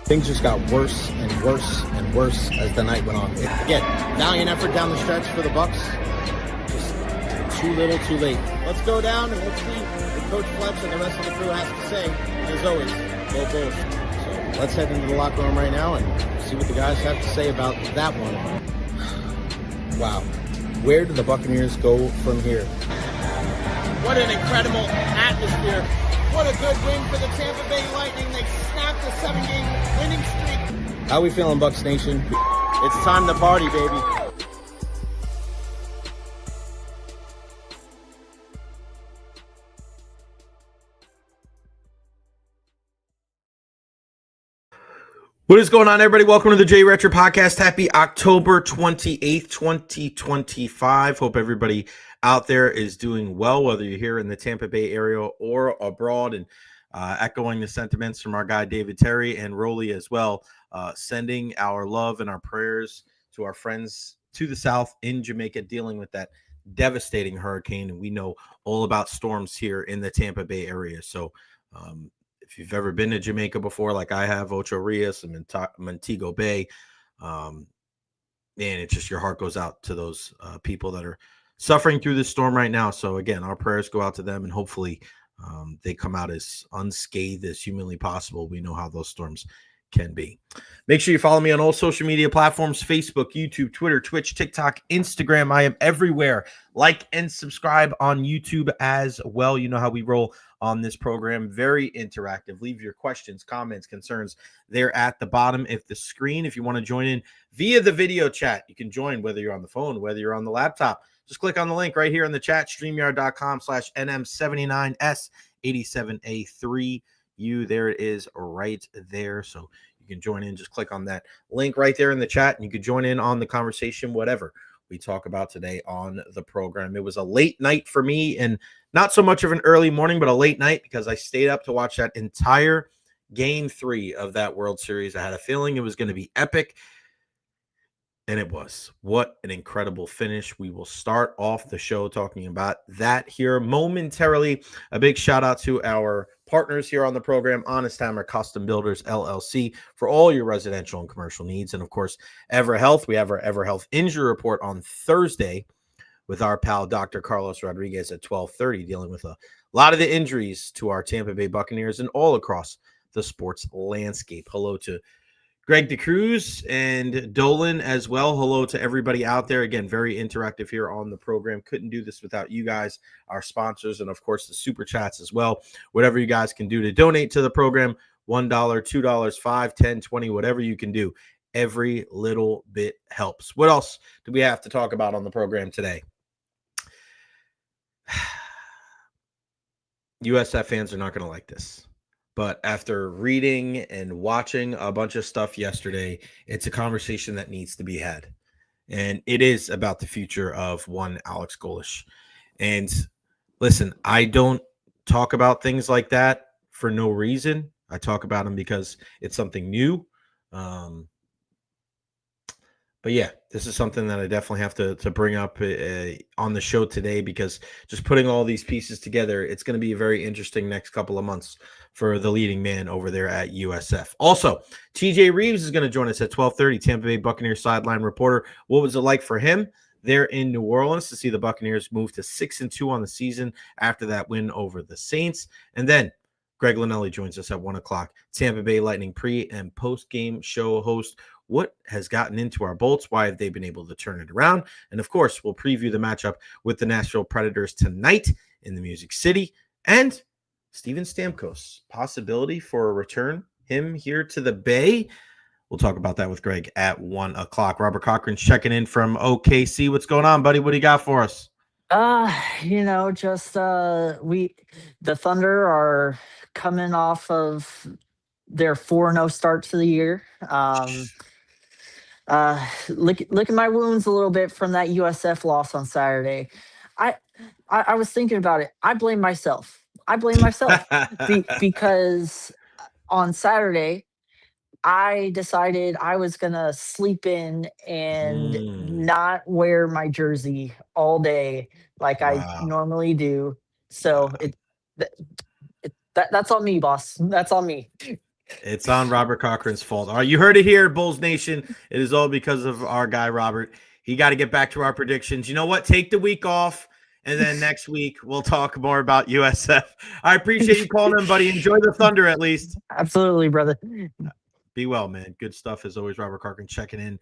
Things just got worse and worse and worse as the night went on. Again, valiant effort down the stretch for the Bucks. Just too little, too late. Let's go down and let's see what Coach Fletch and the rest of the crew has to say. And as always, go Bulls. So let's head into the locker room right now and see what the guys have to say about that one. Wow. Where do the Buccaneers go from here? What an incredible atmosphere. What a good win for the Tampa Bay Lightning. They snapped a 7-game winning streak. How we feeling, Bucs Nation? It's time to party, baby. What is going on, everybody? Welcome to the Recher podcast. Happy October 28th, 2025. Hope everybody out there is doing well, whether you're here in the Tampa Bay area or abroad. And echoing the sentiments from our guy David Terry and Rolly as well, sending our love and our prayers to our friends to the south in Jamaica dealing with that devastating hurricane. And we know all about storms here in the Tampa Bay area. So if you've ever been to Jamaica before, like I have, Ocho Rios and Montego Bay, man, it's just your heart goes out to those people that are suffering through this storm right now. So again, our prayers go out to them, and hopefully they come out as unscathed as humanly possible. We know how those storms can be. Make sure you follow me on all social media platforms: Facebook, YouTube, Twitter, Twitch, TikTok, Instagram. I am everywhere. Like and subscribe on YouTube as well. You know how we roll on this program. Very interactive. Leave your questions, comments, concerns there at the bottom of the screen. If you want to join in via the video chat, you can join whether you're on the phone, whether you're on the laptop. Just click on the link right here in the chat, streamyard.com/NM79S87A3. There it is right there. So you can join in. Just click on that link right there in the chat, and you can join in on the conversation, whatever we talk about today on the program. It was a late night for me, and not so much of an early morning, but a late night because I stayed up to watch that entire Game 3 of that World Series. I had a feeling it was going to be epic, and it was. What an incredible finish. We will start off the show talking about that here momentarily. A big shout out to our partners here on the program, Honest Hammer Custom Builders, LLC, for all your residential and commercial needs. And of course, EverHealth. We have our EverHealth injury report on Thursday with our pal, Dr. Carlos Rodriguez, at 12:30, dealing with a lot of the injuries to our Tampa Bay Buccaneers and all across the sports landscape. Hello to Greg DeCruz and Dolan as well. Hello to everybody out there. Again, very interactive here on the program. Couldn't do this without you guys, our sponsors, and of course the super chats as well. Whatever you guys can do to donate to the program, $1, $2, $5, $10, $20, whatever you can do. Every little bit helps. What else do we have to talk about on the program today? USF fans are not going to like this. But after reading and watching a bunch of stuff yesterday, it's a conversation that needs to be had. And it is about the future of one Alex Golesh. And listen, I don't talk about things like that for no reason. I talk about them because it's something new. But yeah, this is something that I definitely have to bring up on the show today, because just putting all these pieces together, it's going to be a very interesting next couple of months for the leading man over there at USF. Also, TJ Rives is going to join us at 12:30, Tampa Bay Buccaneers sideline reporter. What was it like for him there in New Orleans to see the Buccaneers move to 6-2 on the season after that win over the Saints? And then Greg Linnelli joins us at 1 o'clock, Tampa Bay Lightning pre- and post-game show host. What has gotten into our Bolts? Why have they been able to turn it around? And of course, we'll preview the matchup with the Nashville Predators tonight in the Music City. And Steven Stamkos, possibility for a return, him here to the Bay. We'll talk about that with Greg at 1 o'clock. Robert Cochran's checking in from OKC. What's going on, buddy? What do you got for us? The Thunder are coming off of their 4-0 start to the year. Look at my wounds a little bit from that USF loss on Saturday. I was thinking about it. I blame myself because on Saturday I decided I was gonna sleep in and not wear my jersey all day like I normally do. So that's on me, boss. That's on me. It's on Robert Cochran's fault. All right, you heard it here, Bulls Nation. It is all because of our guy, Robert. He got to get back to our predictions. You know what? Take the week off, and then next week we'll talk more about USF. I appreciate you calling in, buddy. Enjoy the Thunder at least. Absolutely, brother. Be well, man. Good stuff as always. Robert Cochran checking in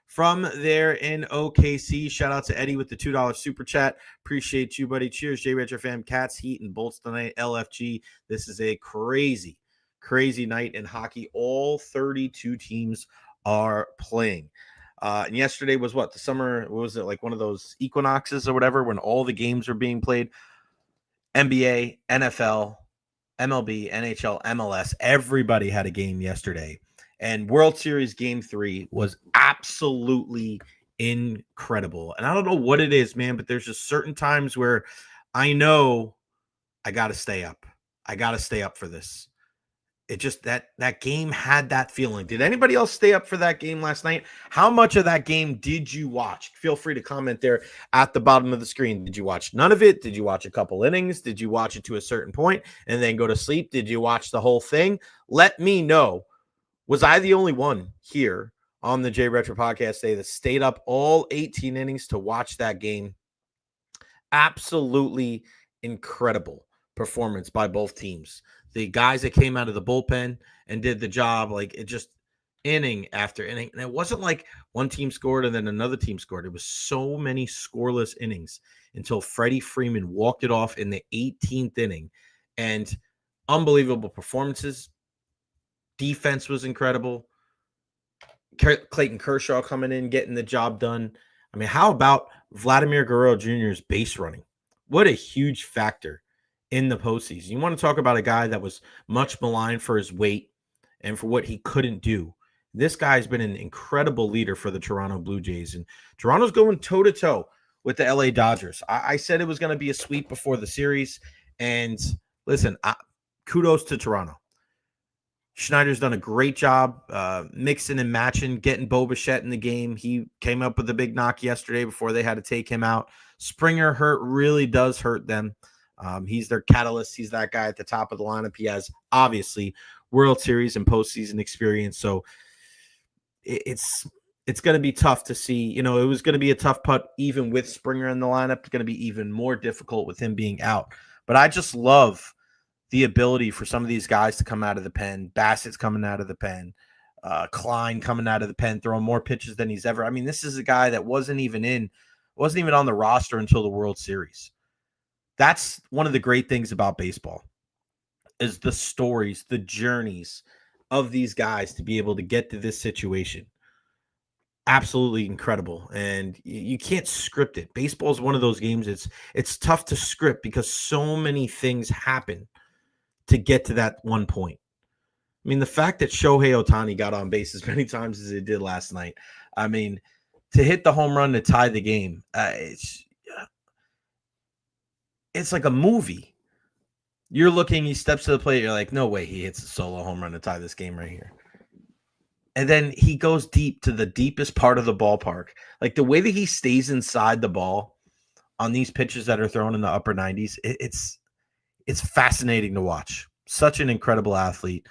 from there in OKC. Shout out to Eddie with the $2 super chat. Appreciate you, buddy. Cheers, J. Recher fam. Cats, Heat, and Bolts tonight. LFG. This is a crazy night in hockey. All 32 teams are playing. And yesterday was what? The summer, what was it, like one of those equinoxes or whatever, when all the games were being played? NBA, NFL, MLB, NHL, MLS. Everybody had a game yesterday. And World Series Game 3 was absolutely incredible. And I don't know what it is, man, but there's just certain times where I know I got to stay up. I got to stay up for this. It just that game had that feeling. Did anybody else stay up for that game last night? How much of that game did you watch? Feel free to comment there at the bottom of the screen. Did you watch none of it? Did you watch a couple innings? Did you watch it to a certain point and then go to sleep? Did you watch the whole thing? Let me know. Was I the only one here on the J Retro podcast today that stayed up all 18 innings to watch that game? Absolutely incredible performance by both teams. The guys that came out of the bullpen and did the job, like it just inning after inning. And it wasn't like one team scored and then another team scored. It was so many scoreless innings until Freddie Freeman walked it off in the 18th inning. And unbelievable performances. Defense was incredible. Clayton Kershaw coming in, getting the job done. I mean, how about Vladimir Guerrero Jr.'s base running? What a huge factor in the postseason. You want to talk about a guy that was much maligned for his weight and for what he couldn't do. This guy's been an incredible leader for the Toronto Blue Jays, and Toronto's going toe-to-toe with the LA Dodgers. I said it was going to be a sweep before the series, and listen, kudos to Toronto. Schneider's done a great job mixing and matching, getting Bo Bichette in the game. He came up with a big knock yesterday before they had to take him out. Springer hurt really does hurt them. He's their catalyst. He's that guy at the top of the lineup. He has, obviously, World Series and postseason experience. So it's going to be tough to see. You know, it was going to be a tough putt even with Springer in the lineup. It's going to be even more difficult with him being out. But I just love the ability for some of these guys to come out of the pen. Bassett's coming out of the pen. Klein coming out of the pen, throwing more pitches than he's ever. I mean, this is a guy that wasn't even on the roster until the World Series. That's one of the great things about baseball is the stories, the journeys of these guys to be able to get to this situation. Absolutely incredible. And you can't script it. Baseball is one of those games. It's tough to script because so many things happen to get to that one point. I mean, the fact that Shohei Ohtani got on base as many times as it did last night, I mean, to hit the home run to tie the game, it's like a movie. You're looking, he steps to the plate, you're like, no way he hits a solo home run to tie this game right here. And then he goes deep to the deepest part of the ballpark. Like the way that he stays inside the ball on these pitches that are thrown in the upper 90s, it's fascinating to watch. Such an incredible athlete.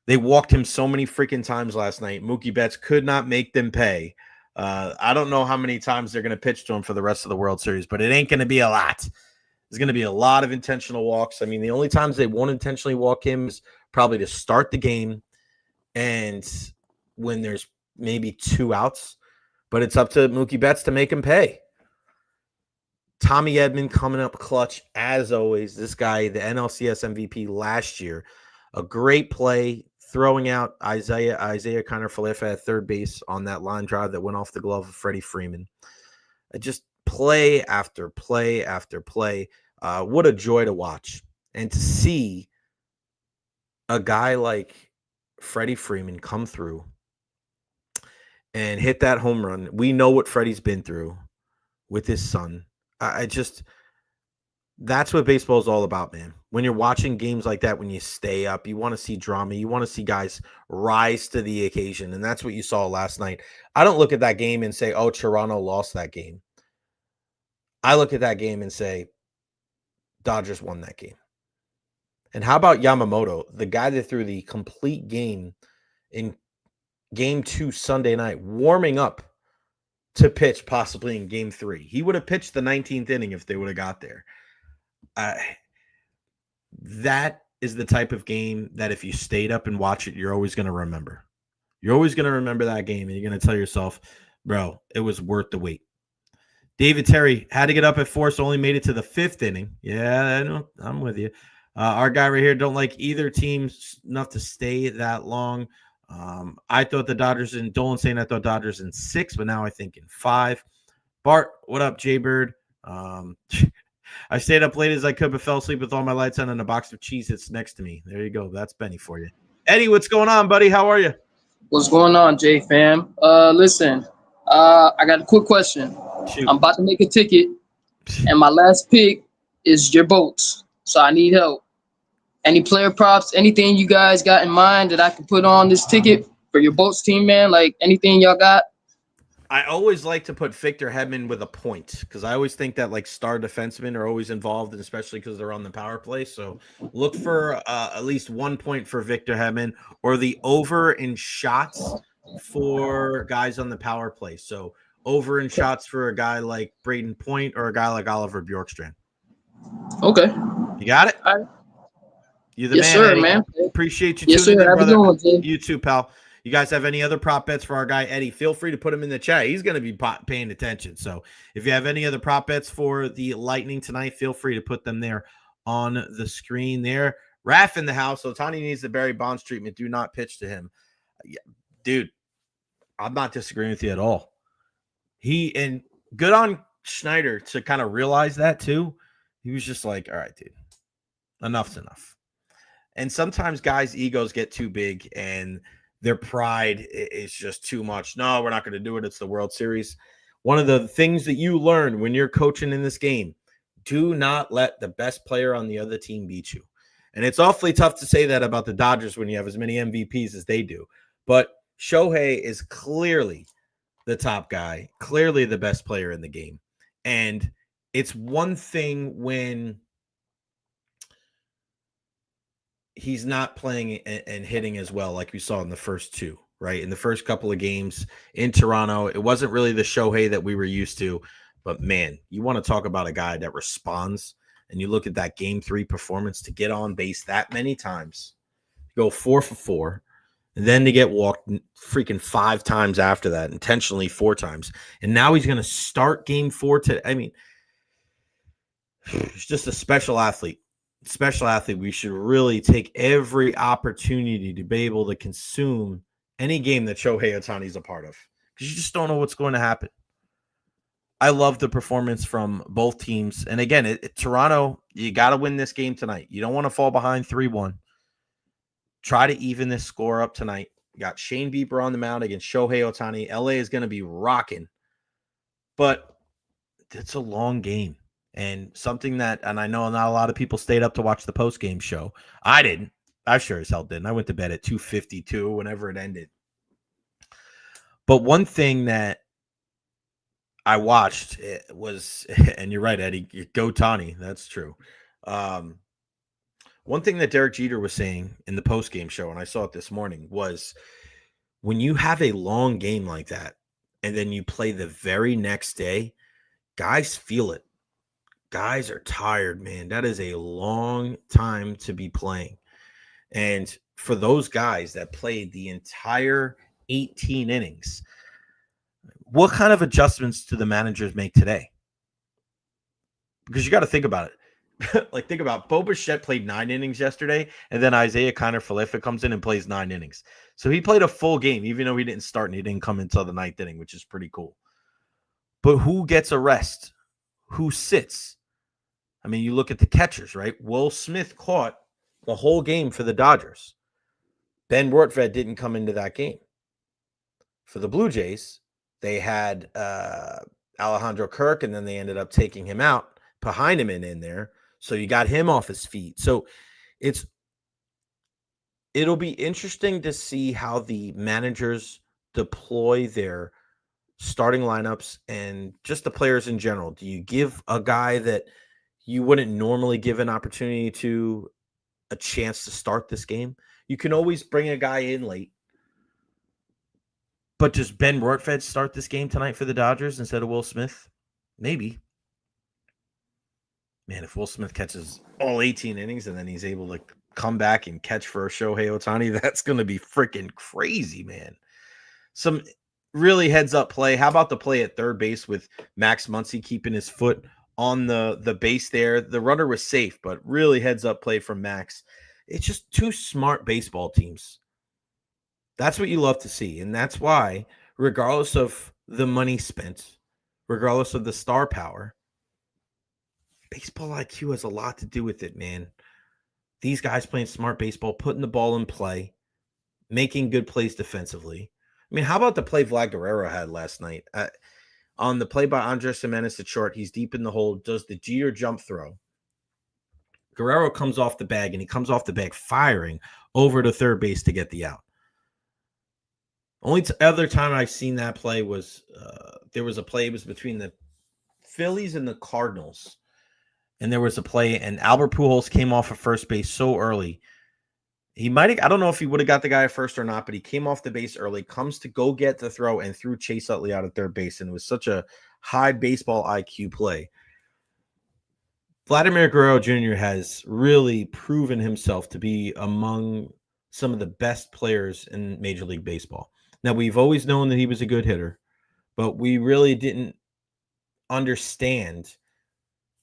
They walked him so many freaking times last night. Mookie Betts could not make them pay. I don't know how many times they're going to pitch to him for the rest of the World Series, but it ain't going to be a lot. There's going to be a lot of intentional walks. I mean, the only times they won't intentionally walk him is probably to start the game and when there's maybe 2 outs. But it's up to Mookie Betts to make him pay. Tommy Edman coming up clutch as always. This guy, the NLCS MVP last year, a great play throwing out Isaiah Kiner-Falefa at third base on that line drive that went off the glove of Freddie Freeman. Just play after play after play. What a joy to watch and to see a guy like Freddie Freeman come through and hit that home run. We know what Freddie's been through with his son. That's what baseball is all about, man. When you're watching games like that, when you stay up, you want to see drama. You want to see guys rise to the occasion. And that's what you saw last night. I don't look at that game and say, oh, Toronto lost that game. I look at that game and say, Dodgers won that game. And how about Yamamoto, the guy that threw the complete game in game 2 Sunday night, warming up to pitch possibly in game 3. He would have pitched the 19th inning if they would have got there. That is the type of game that if you stayed up and watch it, you're always going to remember. You're always going to remember that game, and you're going to tell yourself, bro, it was worth the wait. David Terry had to get up at 4, so only made it to the 5th inning. Yeah, I know, I'm with you. Our guy right here don't like either team enough to stay that long. I thought the Dodgers in Dolan saying I thought Dodgers in 6, but now I think in 5. Bart, what up, Jaybird? I stayed up late as I could, but fell asleep with all my lights on and a box of Cheez-Its next to me. There you go. That's Benny for you. Eddie, what's going on, buddy? How are you? What's going on, J fam? Listen, I got a quick question. Shoot. I'm about to make a ticket, and my last pick is your boats, so I need help. Any player props, anything you guys got in mind that I can put on this ticket for your boats team, man? Like anything y'all got? I always like to put Victor Hedman with a point because I always think that like star defensemen are always involved, and especially because they're on the power play. So look for at least 1 point for Victor Hedman or the over in shots for guys on the power play. So over in shots for a guy like Braden Point or a guy like Oliver Bjorkstrand. Okay. You got it? All right. You're the Yes, man, sir, Eddie. man. Appreciate you Yes, tuning sir. in, Have a brother. good one, Jay. You too, pal. You guys have any other prop bets for our guy Eddie? Feel free to put him in the chat. He's going to be paying attention. So if you have any other prop bets for the Lightning tonight, feel free to put them there on the screen there. Raph in the house. So Ohtani needs the Barry Bonds treatment. Do not pitch to him. Yeah, dude, I'm not disagreeing with you at all. And good on Schneider to kind of realize that too. He was just like, all right, dude, enough's enough. And sometimes guys' egos get too big and their pride is just too much. No, we're not going to do it. It's the World Series. One of the things that you learn when you're coaching in this game, do not let the best player on the other team beat you. And it's awfully tough to say that about the Dodgers when you have as many MVPs as they do. But Shohei is clearly the top guy, clearly the best player in the game. And it's one thing when he's not playing and hitting as well like we saw in the first 2, right? In the first couple of games in Toronto, it wasn't really the Shohei that we were used to. But, man, you want to talk about a guy that responds, and you look at that Game 3 performance to get on base that many times, go 4 for 4, and then to get walked freaking 5 times after that, intentionally 4 times. And now he's going to start Game 4 I mean, he's just a special athlete. We should really take every opportunity to be able to consume any game that Shohei Ohtani is a part of because you just don't know what's going to happen. I love the performance from both teams. And again, Toronto, you got to win this game tonight. You don't want to fall behind 3-1. Try to even this score up tonight. You got Shane Bieber on the mound against Shohei Ohtani. LA is going to be rocking. But it's a long game. And something that, and I know not a lot of people stayed up to watch the post-game show. I didn't. I sure as hell didn't. I went to bed at 2:52 whenever it ended. But one thing that I watched was, and you're right, Eddie, go Tani. That's true. One thing that Derek Jeter was saying in the post-game show, and I saw it this morning, was when you have a long game like that, and then you play the very next day, guys feel it. Guys are tired, man. That is a long time to be playing. And for those guys that played the entire 18 innings, what kind of adjustments do the managers make today? Because you got to think about it. Like, think about Bo Bichette played 9 innings yesterday, and then Isaiah Kiner-Falefa comes in and plays 9 innings. So he played a full game, even though he didn't start and he didn't come until the 9th inning, which is pretty cool. But who gets a rest? Who sits? I mean, you look at the catchers, right? Will Smith caught the whole game for the Dodgers. Ben Rortvedt didn't come into that game. For the Blue Jays, they had Alejandro Kirk, and then they ended up taking him out, put Heineman in there. So you got him off his feet. So it'll be interesting to see how the managers deploy their starting lineups and just the players in general. Do you give a guy that you wouldn't normally give an opportunity to a chance to start this game. You can always bring a guy in late. But does Ben Rortvedt start this game tonight for the Dodgers instead of Will Smith? Maybe. Man, if Will Smith catches all 18 innings and then he's able to come back and catch for Shohei Ohtani, that's going to be freaking crazy, man. Some really heads-up play. How about the play at third base with Max Muncy keeping his foot on the base there? The runner was safe, but really heads-up play from Max. It's just two smart baseball teams. That's what you love to see, and that's why, regardless of the money spent, regardless of the star power, baseball IQ has a lot to do with it, man. These guys playing smart baseball, putting the ball in play, making good plays defensively. I mean, how about the play Vlad Guerrero had last night? On the play by Andres Gimenez at short, he's deep in the hole, does the Jeter jump throw. Guerrero comes off the bag, and he comes off the bag firing over to third base to get the out. Only other time I've seen that play was there was a play, it was between the Phillies and the Cardinals. And there was a play, and Albert Pujols came off of first base so early. He might have, I don't know if he would have got the guy at first or not, but he came off the base early, comes to go get the throw, and threw Chase Utley out at third base. And it was such a high baseball IQ play. Vladimir Guerrero Jr. has really proven himself to be among some of the best players in Major League Baseball. Now, we've always known that he was a good hitter, but we really didn't understand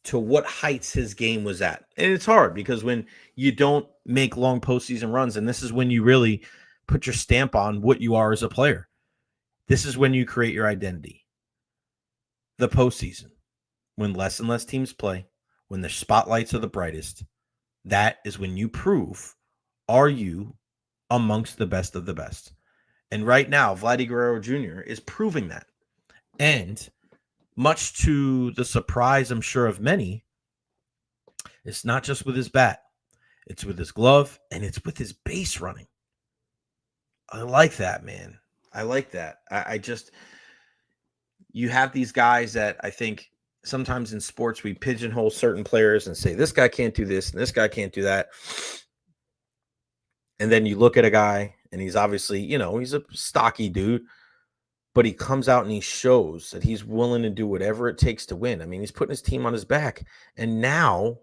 to what heights his game was at. And it's hard because when you don't make long postseason runs, and this is when you really put your stamp on what you are as a player. This is when you create your identity. The postseason, when less and less teams play, when the spotlights are the brightest, that is when you prove, are you amongst the best of the best? And right now, Vladdy Guerrero Jr. is proving that. And much to the surprise, I'm sure, of many, it's not just with his bat. It's with his glove, and it's with his base running. I like that, man. I like that. I just, you have these guys that I think sometimes in sports we pigeonhole certain players and say, this guy can't do this, and this guy can't do that. And then you look at a guy, and he's obviously, he's a stocky dude, but he comes out and he shows that he's willing to do whatever it takes to win. I mean, he's putting his team on his back. And now,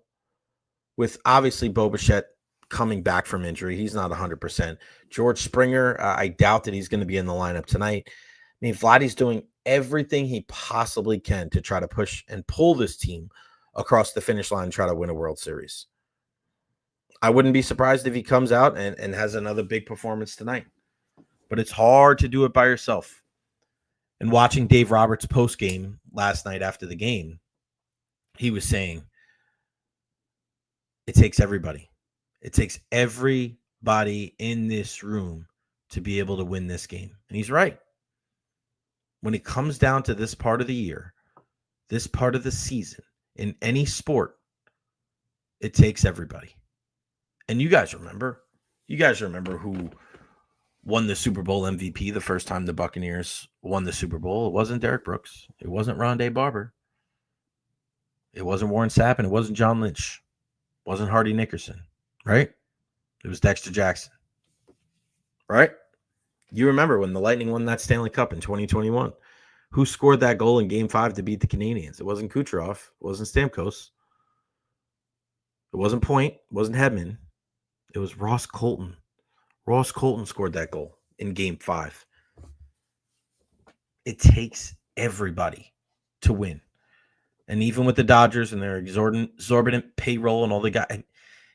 with obviously Bo Bichette coming back from injury, he's not 100%. George Springer, I doubt that he's going to be in the lineup tonight. I mean, Vladdy's doing everything he possibly can to try to push and pull this team across the finish line and try to win a World Series. I wouldn't be surprised if he comes out and has another big performance tonight. But it's hard to do it by yourself. And watching Dave Roberts' post-game last night after the game, he was saying, it takes everybody. It takes everybody in this room to be able to win this game. And he's right. When it comes down to this part of the year, this part of the season, in any sport, it takes everybody. And you guys remember who won the Super Bowl MVP the first time the Buccaneers won the Super Bowl. It wasn't Derek Brooks. It wasn't Rondé Barber. It wasn't Warren Sapp, and it wasn't John Lynch. It wasn't Hardy Nickerson, right? It was Dexter Jackson, right? You remember when the Lightning won that Stanley Cup in 2021. Who scored that goal in Game 5 to beat the Canadiens? It wasn't Kucherov. It wasn't Stamkos. It wasn't Point. It wasn't Hedman. It was Ross Colton. Ross Colton scored that goal in Game 5. It takes everybody to win. And even with the Dodgers and their exorbitant payroll and all the guys,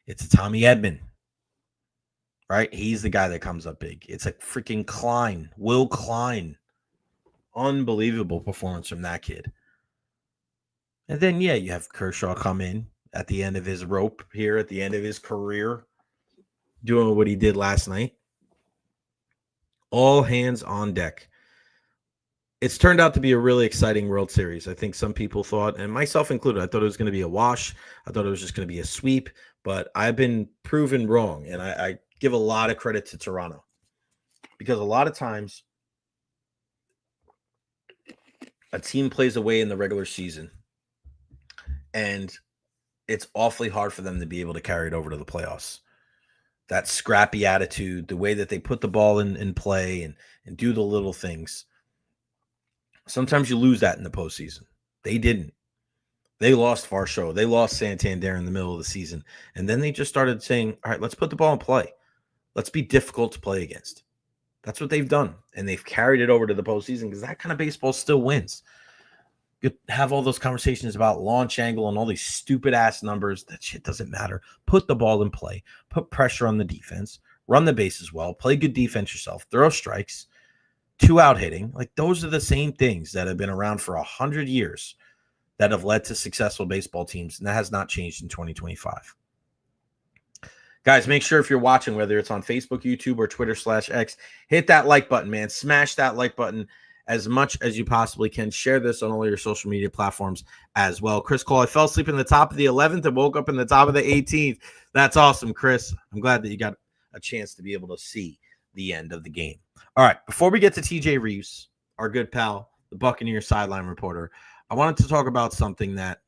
it's Tommy Edman, right? He's the guy that comes up big. It's a freaking Klein, Will Klein. Unbelievable performance from that kid. And then, you have Kershaw come in at the end of his rope here, at the end of his career, doing what he did last night. All hands on deck. It's turned out to be a really exciting World Series. I think some people thought, and myself included, I thought it was going to be a wash. I thought it was just going to be a sweep, but I've been proven wrong, and I give a lot of credit to Toronto because a lot of times a team plays away in the regular season, and it's awfully hard for them to be able to carry it over to the playoffs. that scrappy attitude, the way that they put the ball in play and do the little things. Sometimes you lose that in the postseason. They didn't. They lost Varsho. They lost Santander in the middle of the season. And then they just started saying, all right, let's put the ball in play. Let's be difficult to play against. That's what they've done. And they've carried it over to the postseason because that kind of baseball still wins. You have all those conversations about launch angle and all these stupid ass numbers. That shit doesn't matter. Put the ball in play. Put pressure on the defense. Run the bases well. Play good defense yourself. Throw strikes. 2-out hitting. Like, those are the same things that have been around for 100 years that have led to successful baseball teams. And that has not changed in 2025. Guys, make sure if you're watching, whether it's on Facebook, YouTube, or Twitter/X, hit that like button, man. Smash that like button as much as you possibly can. Share this on all your social media platforms as well. Chris Cole, I fell asleep in the top of the 11th and woke up in the top of the 18th. That's awesome, Chris. I'm glad that you got a chance to be able to see the end of the game. All right, before we get to TJ Rives, our good pal, the Buccaneer sideline reporter, I wanted to talk about something that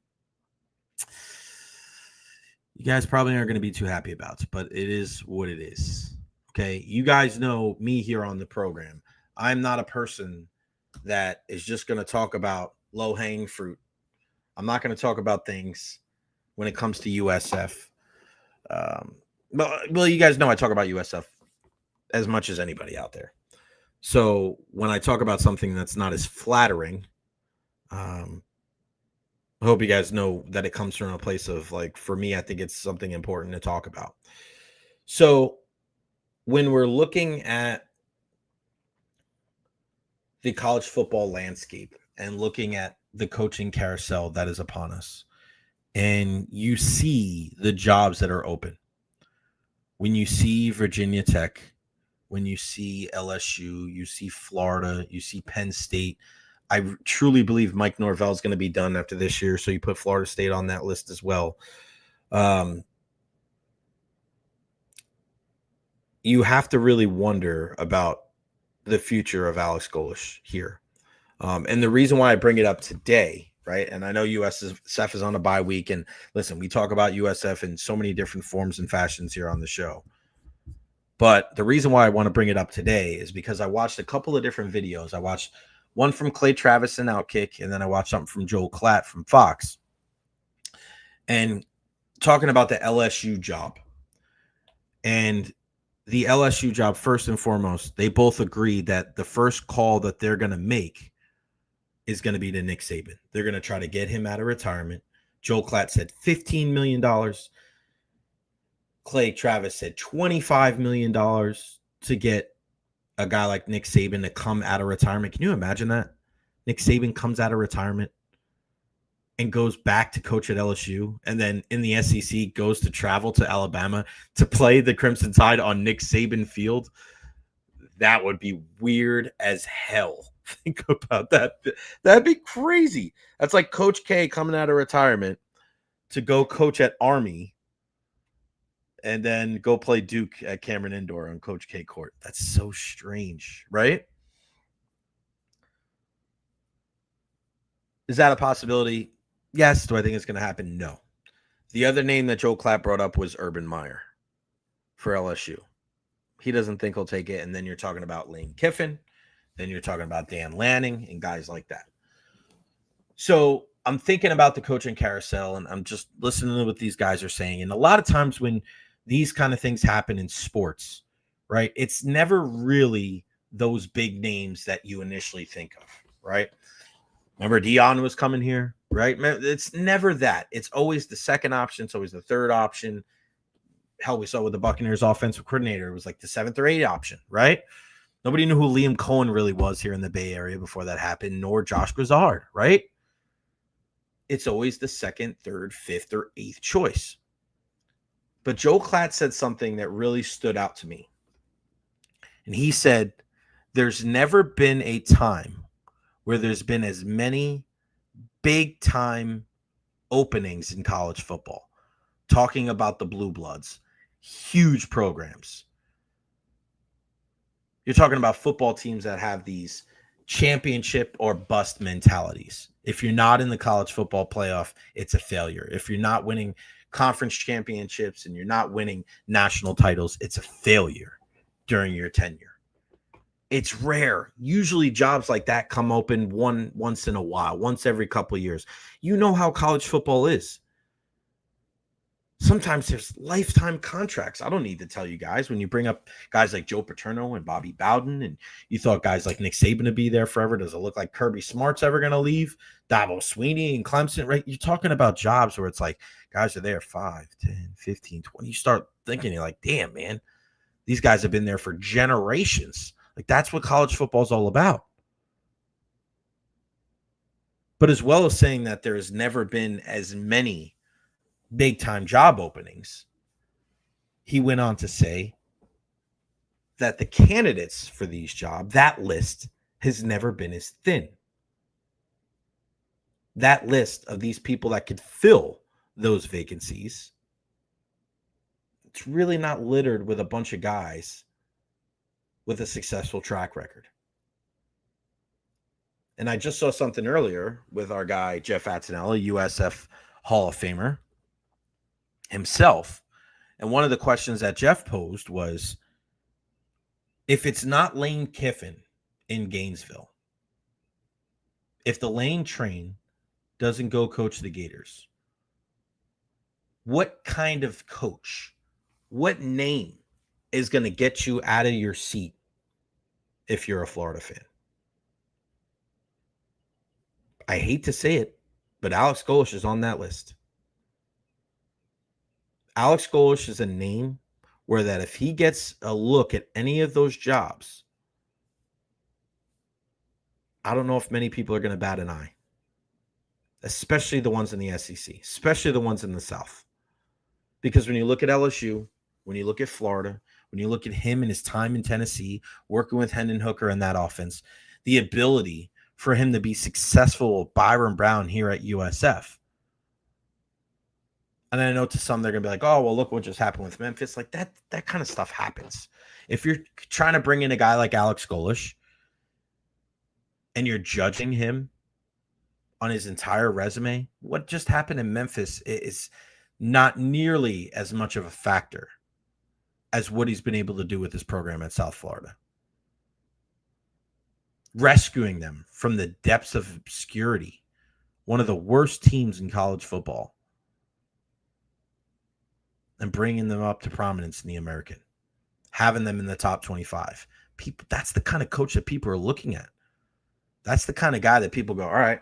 you guys probably aren't going to be too happy about, but it is what it is. Okay, you guys know me here on the program. I'm not a person that is just going to talk about low-hanging fruit. I'm not going to talk about things when it comes to USF. Well, you guys know I talk about USF as much as anybody out there. So when I talk about something that's not as flattering, I hope you guys know that it comes from a place of, like, for me, I think it's something important to talk about. So when we're looking at the college football landscape and looking at the coaching carousel that is upon us, and you see the jobs that are open, when you see Virginia Tech, when you see LSU, you see Florida, you see Penn State, I truly believe Mike Norvell is going to be done after this year, so you put Florida State on that list as well. You have to really wonder about the future of Alex Golesh here. And the reason why I bring it up today, right, and I know USF is on a bye week, and listen, we talk about USF in so many different forms and fashions here on the show. But the reason why I want to bring it up today is because I watched a couple of different videos. I watched one from Clay Travis and Outkick, and then I watched something from Joel Klatt from Fox. And talking about the LSU job. And the LSU job, first and foremost, they both agree that the first call that they're going to make is going to be to Nick Saban. They're going to try to get him out of retirement. Joel Klatt said $15 million. Clay Travis said $25 million to get a guy like Nick Saban to come out of retirement. Can you imagine that? Nick Saban comes out of retirement and goes back to coach at LSU, and then in the SEC goes to travel to Alabama to play the Crimson Tide on Nick Saban Field. That would be weird as hell. Think about that. That'd be crazy. That's like Coach K coming out of retirement to go coach at Army and then go play Duke at Cameron Indoor on Coach K court. That's so strange, right? Is that a possibility? Yes. Do I think it's going to happen? No. The other name that Joe Klatt brought up was Urban Meyer for LSU. He doesn't think he'll take it. And then you're talking about Lane Kiffin. Then you're talking about Dan Lanning and guys like that. So I'm thinking about the coaching carousel, and I'm just listening to what these guys are saying. And a lot of times when these kind of things happen in sports, right, it's never really those big names that you initially think of, right? Remember Deion was coming here, right? It's never that. It's always the second option. It's always the third option. Hell, we saw with the Buccaneers offensive coordinator, it was like the 7th or 8th option, right? Nobody knew who Liam Cohen really was here in the Bay Area before that happened, nor Josh Grizzard, right? It's always the 2nd, 3rd, 5th, or 8th choice. But Joe Klatt said something that really stood out to me. And he said, there's never been a time where there's been as many big-time openings in college football. Talking about the Blue Bloods. Huge programs. You're talking about football teams that have these championship or bust mentalities. If you're not in the college football playoff, it's a failure. If you're not winning conference championships and you're not winning national titles, it's a failure during your tenure. It's rare. Usually jobs like that come open once in a while, once every couple of years. You know how college football is. Sometimes there's lifetime contracts. I don't need to tell you guys. When you bring up guys like Joe Paterno and Bobby Bowden, and you thought guys like Nick Saban would be there forever, does it look like Kirby Smart's ever going to leave? Dabo Sweeney and Clemson, right? You're talking about jobs where it's like guys are there 5, 10, 15, 20. You start thinking, you're like, damn, man, these guys have been there for generations. Like, that's what college football is all about. But as well as saying that there has never been as many big-time job openings, he went on to say that the candidates for these jobs, that list has never been as thin. That list of these people that could fill those vacancies, it's really not littered with a bunch of guys with a successful track record. And I just saw something earlier with our guy, Jeff Attinella, USF Hall of Famer himself. And one of the questions that Jeff posed was, if it's not Lane Kiffin in Gainesville, if the Lane train doesn't go coach the Gators, what kind of coach, what name is going to get you out of your seat if you're a Florida fan? I hate to say it, but Alex Golesh is on that list. Alex Golesh is a name where that if he gets a look at any of those jobs, I don't know if many people are going to bat an eye, especially the ones in the SEC, especially the ones in the South. Because when you look at LSU, when you look at Florida, when you look at him and his time in Tennessee, working with Hendon Hooker in that offense, the ability for him to be successful with Byron Brown here at USF. And I know to some they're going to be like, oh, well, look what just happened with Memphis. Like that kind of stuff happens. If you're trying to bring in a guy like Alex Golesh and you're judging him on his entire resume, what just happened in Memphis is not nearly as much of a factor as what he's been able to do with his program at South Florida. Rescuing them from the depths of obscurity, one of the worst teams in college football, and bringing them up to prominence in the American, having them in the top 25. People, that's the kind of coach that people are looking at. That's the kind of guy that people go, all right,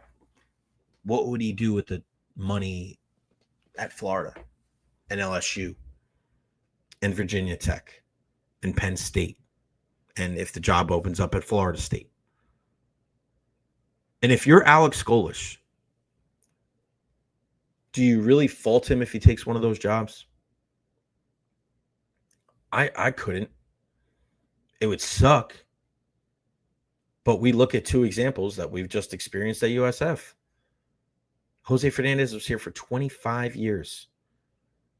what would he do with the money at Florida and LSU and Virginia Tech and Penn State, and if the job opens up at Florida State? And if you're Alex Golesh, do you really fault him if he takes one of those jobs? I couldn't. It would suck. But we look at two examples that we've just experienced at USF. Jose Fernandez was here for 25 years.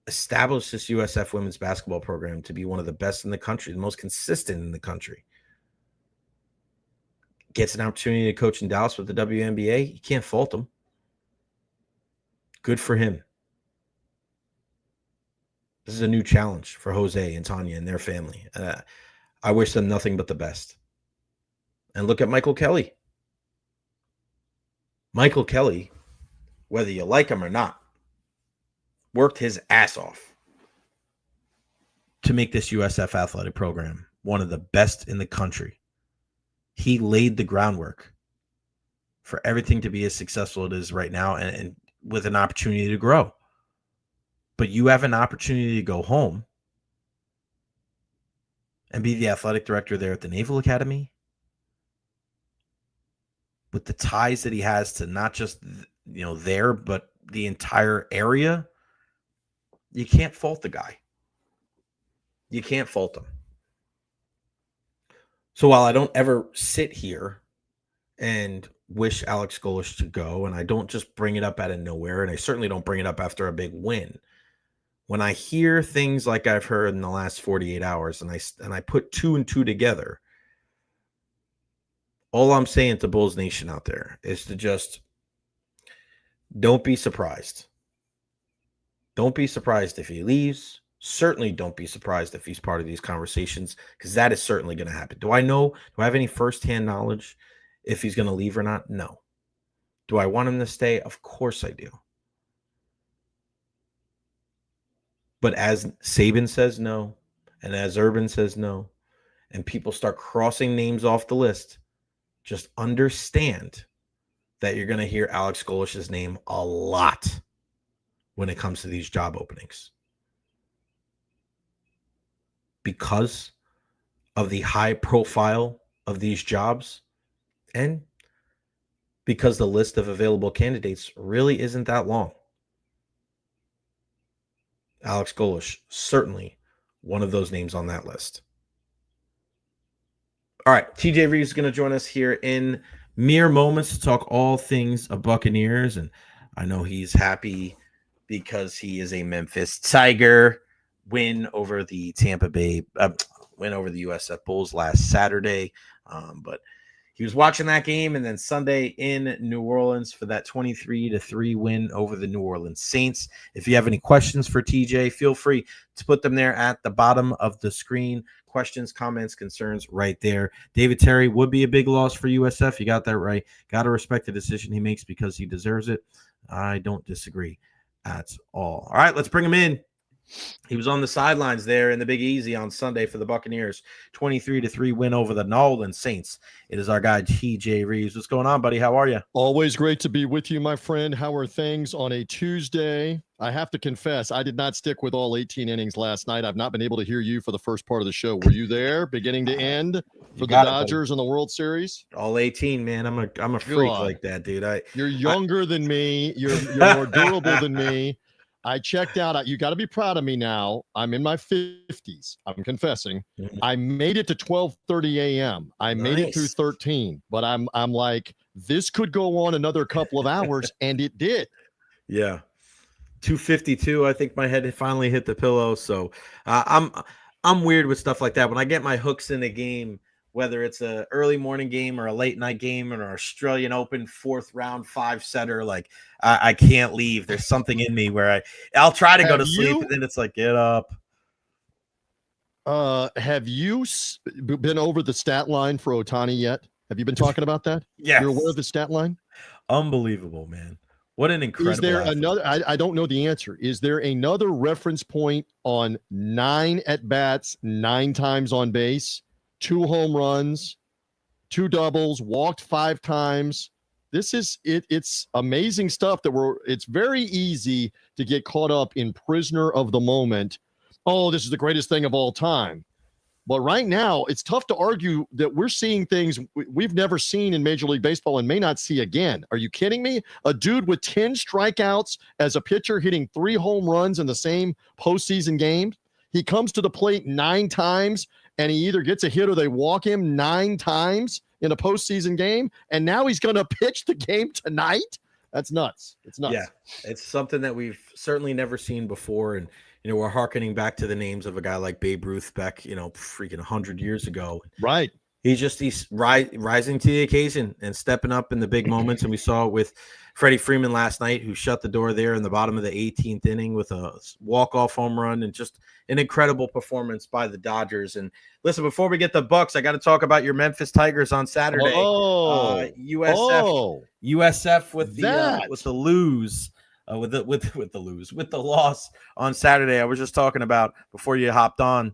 Established this USF women's basketball program to be one of the best in the country, the most consistent in the country. Gets an opportunity to coach in Dallas with the WNBA. You can't fault him. Good for him. This is a new challenge for Jose and Tanya and their family. I wish them nothing but the best. And look at Michael Kelly. Michael Kelly, whether you like him or not, worked his ass off to make this USF athletic program one of the best in the country. He laid the groundwork for everything to be as successful as it is right now, and with an opportunity to grow. But you have an opportunity to go home and be the athletic director there at the Naval Academy with the ties that he has to not just, there, but the entire area. You can't fault the guy. You can't fault him. So while I don't ever sit here and wish Alex Golesh to go, and I don't just bring it up out of nowhere, and I certainly don't bring it up after a big win, when I hear things like I've heard in the last 48 hours and I put two and two together, all I'm saying to Bulls Nation out there is to just don't be surprised. Don't be surprised if he leaves. Certainly don't be surprised if he's part of these conversations, because that is certainly going to happen. Do I have any firsthand knowledge if he's going to leave or not? No. Do I want him to stay? Of course I do. But as Saban says no, and as Urban says no, and people start crossing names off the list, just understand that you're going to hear Alex Golish's name a lot when it comes to these job openings, because of the high profile of these jobs, and because the list of available candidates really isn't that long. Alex Golish, certainly one of those names on that list. All right, TJ Rives is going to join us here in mere moments to talk all things Buccaneers, and I know he's happy because he is a Memphis Tiger. Win over the USF Bulls last Saturday, but he was watching that game, and then Sunday in New Orleans for that 23-3 win over the New Orleans Saints. If you have any questions for TJ, feel free to put them there at the bottom of the screen. Questions, comments, concerns right there. David Terry would be a big loss for USF. You got that right. Got to respect the decision he makes because he deserves it. I don't disagree at all. All right, let's bring him in. He was on the sidelines there in the Big Easy on Sunday for the Buccaneers. 23-3 win over the New Orleans Saints. It is our guy, TJ Rives. What's going on, buddy? How are you? Always great to be with you, my friend. How are things on a Tuesday? I have to confess, I did not stick with all 18 innings last night. I've not been able to hear you for the first part of the show. Were you there, beginning to end, for the Dodgers in the World Series? All 18, man. I'm a freak like that, dude. You're younger than me. You're more durable than me. I checked out. You got to be proud of me now. I'm in my 50s. I'm confessing. Mm-hmm. I made it to 12:30 a.m. I made it through 13, but I'm like, this could go on another couple of hours, and it did. Yeah, 2:52. I think my head finally hit the pillow. So I'm weird with stuff like that. When I get my hooks in a game, whether it's a early morning game or a late night game or an Australian Open 4th round 5-setter, like I can't leave. There's something in me where I'll try to go to sleep, and then it's like, get up. Have you been over the stat line for Ohtani yet? Have you been talking about that? Yes. You're aware of the stat line? Unbelievable, man. What an incredible. Is there another? I don't know the answer. Is there another reference point on 9 at-bats, 9 times on base? 2 home runs, 2 doubles, walked 5 times. This is it. It's amazing stuff it's very easy to get caught up in prisoner of the moment. Oh, this is the greatest thing of all time. But right now, it's tough to argue that we're seeing things we've never seen in Major League Baseball and may not see again. Are you kidding me? A dude with 10 strikeouts as a pitcher hitting 3 home runs in the same postseason game. He comes to the plate 9 times, and he either gets a hit or they walk him 9 times in a postseason game, and now he's going to pitch the game tonight? That's nuts. It's nuts. Yeah, it's something that we've certainly never seen before, and we're hearkening back to the names of a guy like Babe Ruth back, freaking 100 years ago. Right. He's rising to the occasion and stepping up in the big moments, and we saw it with Freddie Freeman last night, who shut the door there in the bottom of the 18th inning with a walk-off home run, and just an incredible performance by the Dodgers. And listen, before we get the Bucks, I got to talk about your Memphis Tigers on Saturday. USF with the loss on Saturday. I was just talking about before you hopped on.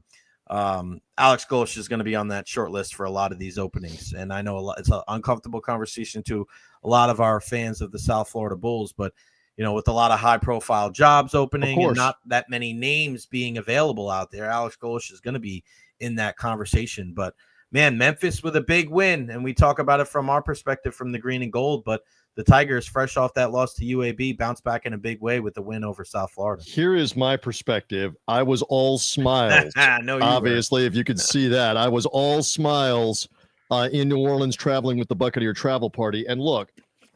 Alex Golish is going to be on that short list for a lot of these openings, and I know it's an uncomfortable conversation to a lot of our fans of the South Florida Bulls, but with a lot of high-profile jobs opening and not that many names being available out there, Alex Golish is going to be in that conversation. But man, Memphis with a big win, and we talk about it from our perspective from the green and gold, but the Tigers, fresh off that loss to UAB, bounced back in a big way with the win over South Florida. Here is my perspective. I was all smiles. Obviously, if you could see that. I was all smiles in New Orleans traveling with the Buccaneer travel party. And look,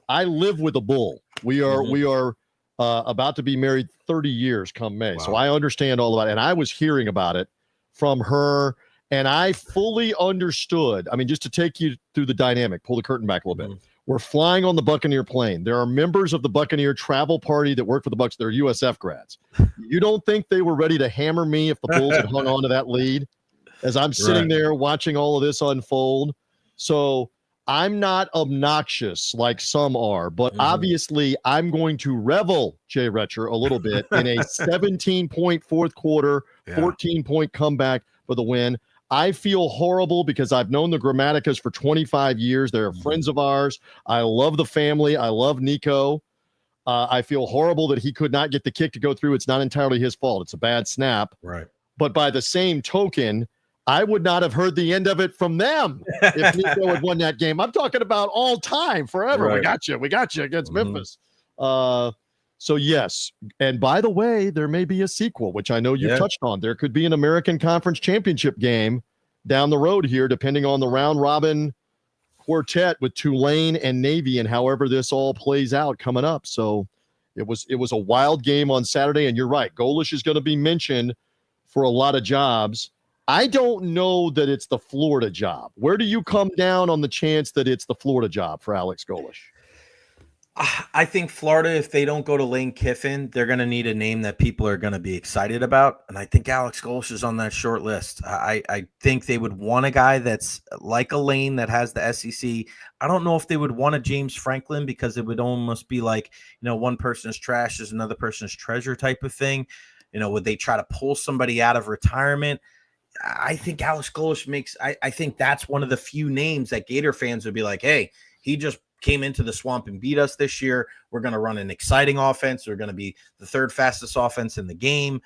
I live with a Bull. We are about to be married 30 years come May. Wow. So I understand all about it. And I was hearing about it from her, and I fully understood. I mean, just to take you through the dynamic, pull the curtain back a little bit. were flying on the Buccaneer plane. There are members of the Buccaneer travel party that work for the Bucs. They're USF grads. You don't think they were ready to hammer me if the Bulls had hung on to that lead? As I'm sitting there watching all of this unfold. So I'm not obnoxious like some are, but obviously I'm going to revel, Jay Recher, a little bit in a 17-point fourth quarter, 14-point comeback for the win. I feel horrible because I've known the Grammaticas for 25 years. They're friends of ours. I love the family. I love Nico. I feel horrible that he could not get the kick to go through. It's not entirely his fault. It's a bad snap. Right. But by the same token, I would not have heard the end of it from them if Nico had won that game. I'm talking about all time, forever. Right. We got you against Memphis. So yes, and by the way, there may be a sequel, which I know you've touched on. There could be an American Conference Championship game down the road here, depending on the round robin quartet with Tulane and Navy, and however this all plays out coming up. So it was a wild game on Saturday, and you're right. Golish is going to be mentioned for a lot of jobs. I don't know that it's the Florida job. Where do you come down on the chance that it's the Florida job for Alex Golish? I think Florida, if they don't go to Lane Kiffin, they're going to need a name that people are going to be excited about. And I think Alex Golish is on that short list. I think they would want a guy that's like a Lane that has the SEC. I don't know if they would want a James Franklin because it would almost be like, one person's trash is another person's treasure type of thing. Would they try to pull somebody out of retirement? I think Alex Golish I think that's one of the few names that Gator fans would be like, hey, he just came into the swamp and beat us this year. We're going to run an exciting offense. We're going to be the third fastest offense in the game.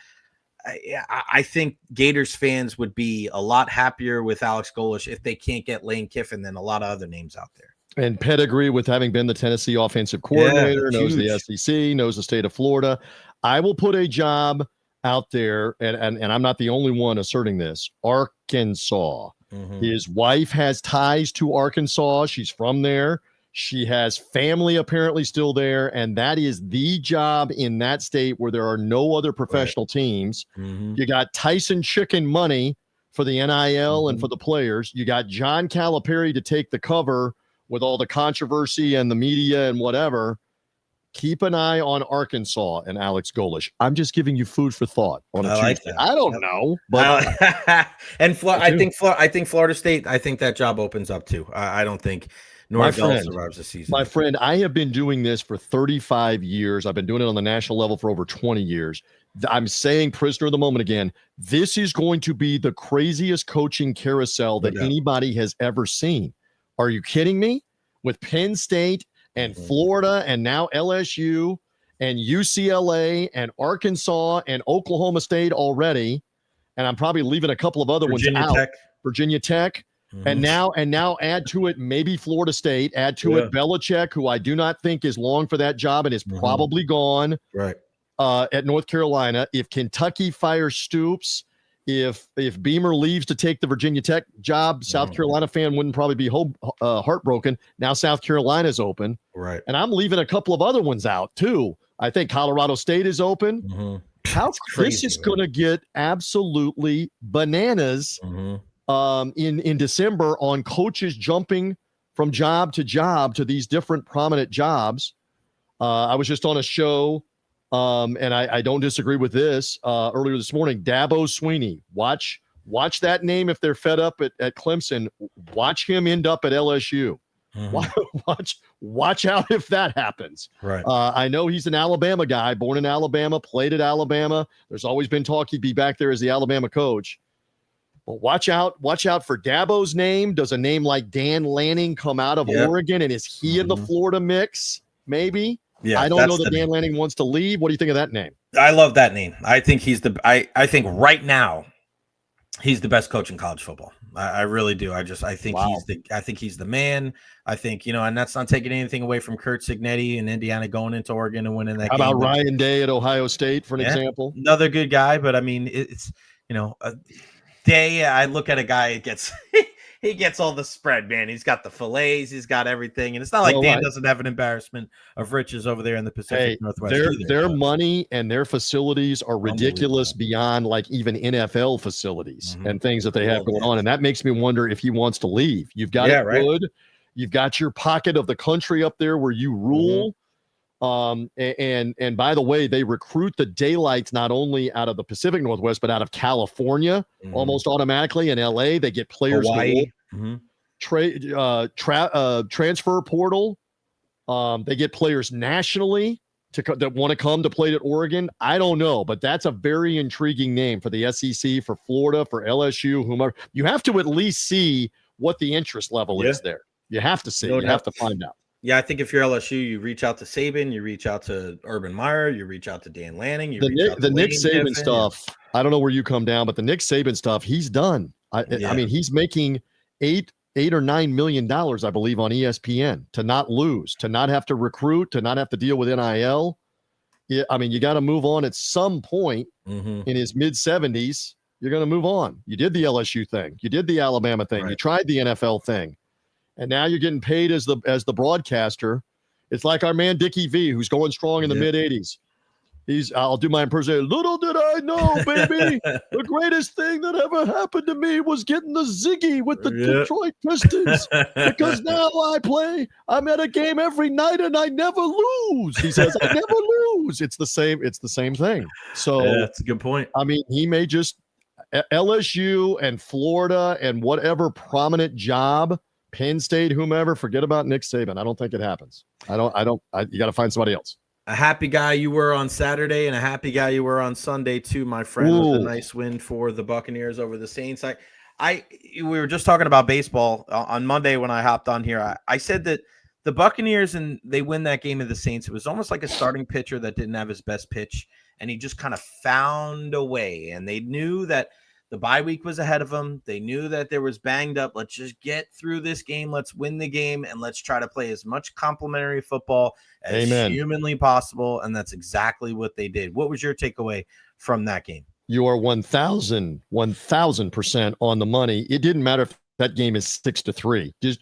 I think Gators fans would be a lot happier with Alex Golish if they can't get Lane Kiffin than a lot of other names out there. And pedigree with having been the Tennessee offensive coordinator, knows the SEC, knows the state of Florida. I will put a job out there, and I'm not the only one asserting this, Arkansas. His wife has ties to Arkansas. She's from there. She has family apparently still there, and that is the job in that state where there are no other professional teams. You got Tyson Chicken money for the NIL and for the players. You got John Calipari to take the cover with all the controversy and the media and whatever. Keep an eye on Arkansas and Alex Golish. I'm just giving you food for thought on a Tuesday. I don't know, but and I think Florida State. I think that job opens up too. I don't think Norvell survives the season. My friend, I have been doing this for 35 years. I've been doing it on the national level for over 20 years. I'm saying prisoner of the moment again. This is going to be the craziest coaching carousel that anybody has ever seen. Are you kidding me? With Penn State and Florida and now LSU and UCLA and Arkansas and Oklahoma State already, and I'm probably leaving a couple of other ones out. Virginia Tech. And now add to it maybe Florida State, add to it Belichick, who I do not think is long for that job and is probably gone at North Carolina. If Kentucky fires Stoops, if Beamer leaves to take the Virginia Tech job, South Carolina fan wouldn't probably be heartbroken. Now South Carolina's open. Right. And I'm leaving a couple of other ones out too. I think Colorado State is open. How this is going to get absolutely bananas in December on coaches jumping from job to these different prominent jobs. I was just on a show, and I don't disagree with this, earlier this morning. Dabo Swinney. Watch that name if they're fed up at Clemson. Watch him end up at LSU. Watch out if that happens. Right. I know he's an Alabama guy, born in Alabama, played at Alabama. There's always been talk he'd be back there as the Alabama coach. But watch out for Dabo's name. Does a name like Dan Lanning come out of Oregon, and is he in the Florida mix? Maybe. Yeah, I don't know that Dan Lanning wants to leave. What do you think of that name? I love that name. I think I think right now he's the best coach in college football. I really do. I think he's the man. I think, and that's not taking anything away from Kurt Cignetti and Indiana going into Oregon and winning that game. How about Ryan Day at Ohio State, for an example? Another good guy, but I mean, it's, Day, I look at a guy, he gets all the spread, man. He's got the fillets, he's got everything, and it's not like Dan doesn't have an embarrassment of riches over there in the Pacific Northwest. Their money and their facilities are ridiculous beyond like even NFL facilities and things that they have going on, and that makes me wonder if he wants to leave. You've got it good. You've got your pocket of the country up there where you rule. And by the way, they recruit the daylights not only out of the Pacific Northwest, but out of California almost automatically. In LA, they get players. Hawaii. Transfer portal. They get players nationally that want to come to play at Oregon. I don't know, but that's a very intriguing name for the SEC, for Florida, for LSU, whomever. You have to at least see what the interest level is there. You have to see. You have to find out. Yeah, I think if you're LSU, you reach out to Saban, you reach out to Urban Meyer, you reach out to Dan Lanning, you reach out to Nick Saban stuff. I don't know where you come down, but the Nick Saban stuff, he's done. I mean, he's making $8 or $9 million, I believe, on ESPN to not lose, to not have to recruit, to not have to deal with NIL. Yeah, I mean, you got to move on at some point in his mid-70s. You're going to move on. You did the LSU thing. You did the Alabama thing. You tried the NFL thing. And now you're getting paid as the broadcaster. It's like our man Dickie V, who's going strong in the mid-'80s. I'll do my impersonation. Little did I know, baby, the greatest thing that ever happened to me was getting the Ziggy with the Detroit Pistons. Because now I'm at a game every night and I never lose. He says, I never lose. It's the same thing. So that's a good point. I mean, he may just LSU and Florida and whatever prominent job, Penn State, whomever, forget about Nick Saban. I don't think it happens. You got to find somebody else. A happy guy you were on Saturday and a happy guy you were on Sunday too, my friend. It was a nice win for the Buccaneers over the Saints. We were just talking about baseball on Monday when I hopped on here. I said that the Buccaneers, and they win that game of the Saints, it was almost like a starting pitcher that didn't have his best pitch, and he just kind of found a way. And they knew that the bye week was ahead of them. They knew that there was banged up. Let's just get through this game. Let's win the game, and let's try to play as much complimentary football as humanly possible. And that's exactly what they did. What was your takeaway from that game? You are 1,000% on the money. It didn't matter if that game is 6-3. Just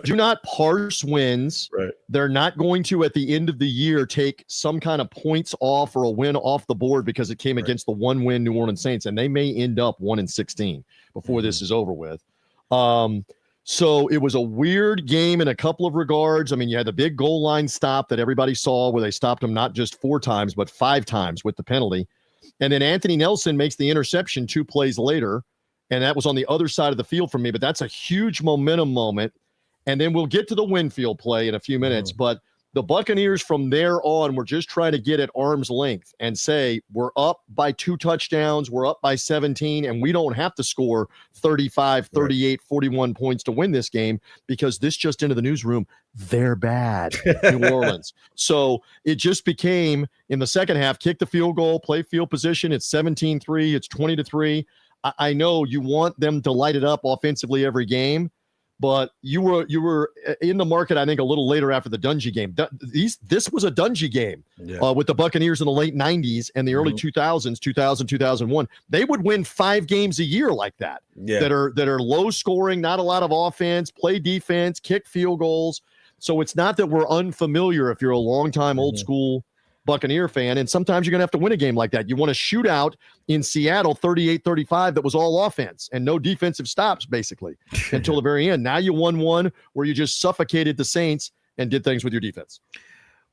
do not parse wins. Right. They're not going to, at the end of the year, take some kind of points off or a win off the board because it came against the one-win New Orleans Saints, and they may end up 1-16 before this is over with. So it was a weird game in a couple of regards. I mean, you had the big goal line stop that everybody saw where they stopped him not just 4 times, but 5 times with the penalty. And then Anthony Nelson makes the interception 2 plays later. And that was on the other side of the field from me, but that's a huge momentum moment. And then we'll get to the Winfield play in a few minutes. But the Buccaneers from there on were just trying to get at arm's length and say, we're up by 2 touchdowns, we're up by 17, and we don't have to score 35, 38, 41 points to win this game because this just into the newsroom, they're bad, New Orleans. So it just became, in the second half, kick the field goal, play field position. It's 17-3, it's 20-3. I know you want them to light it up offensively every game, but you were in the market, I think, a little later after the Dungy game. This was a Dungy game with the Buccaneers in the late 90s and the early 2000s, 2000, 2001. They would win 5 games a year like that, that are low scoring, not a lot of offense, play defense, kick field goals. So it's not that we're unfamiliar if you're a longtime old school Buccaneer fan, and sometimes you're going to have to win a game like that. You want a shootout in Seattle 38-35 that was all offense and no defensive stops basically until the very end. Now you won one where you just suffocated the Saints and did things with your defense.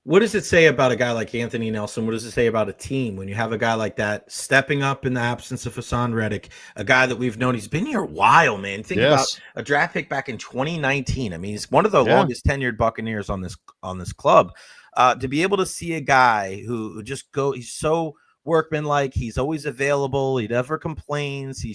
What does it say about a guy like Anthony Nelson? What does it say about a team when you have a guy like that stepping up in the absence of Hassan Reddick, a guy that we've known? He's been here a while, man. Think about a draft pick back in 2019. I mean, he's one of the longest tenured Buccaneers on this club. To be able to see a guy who just he's so workmanlike, he's always available, he never complains, he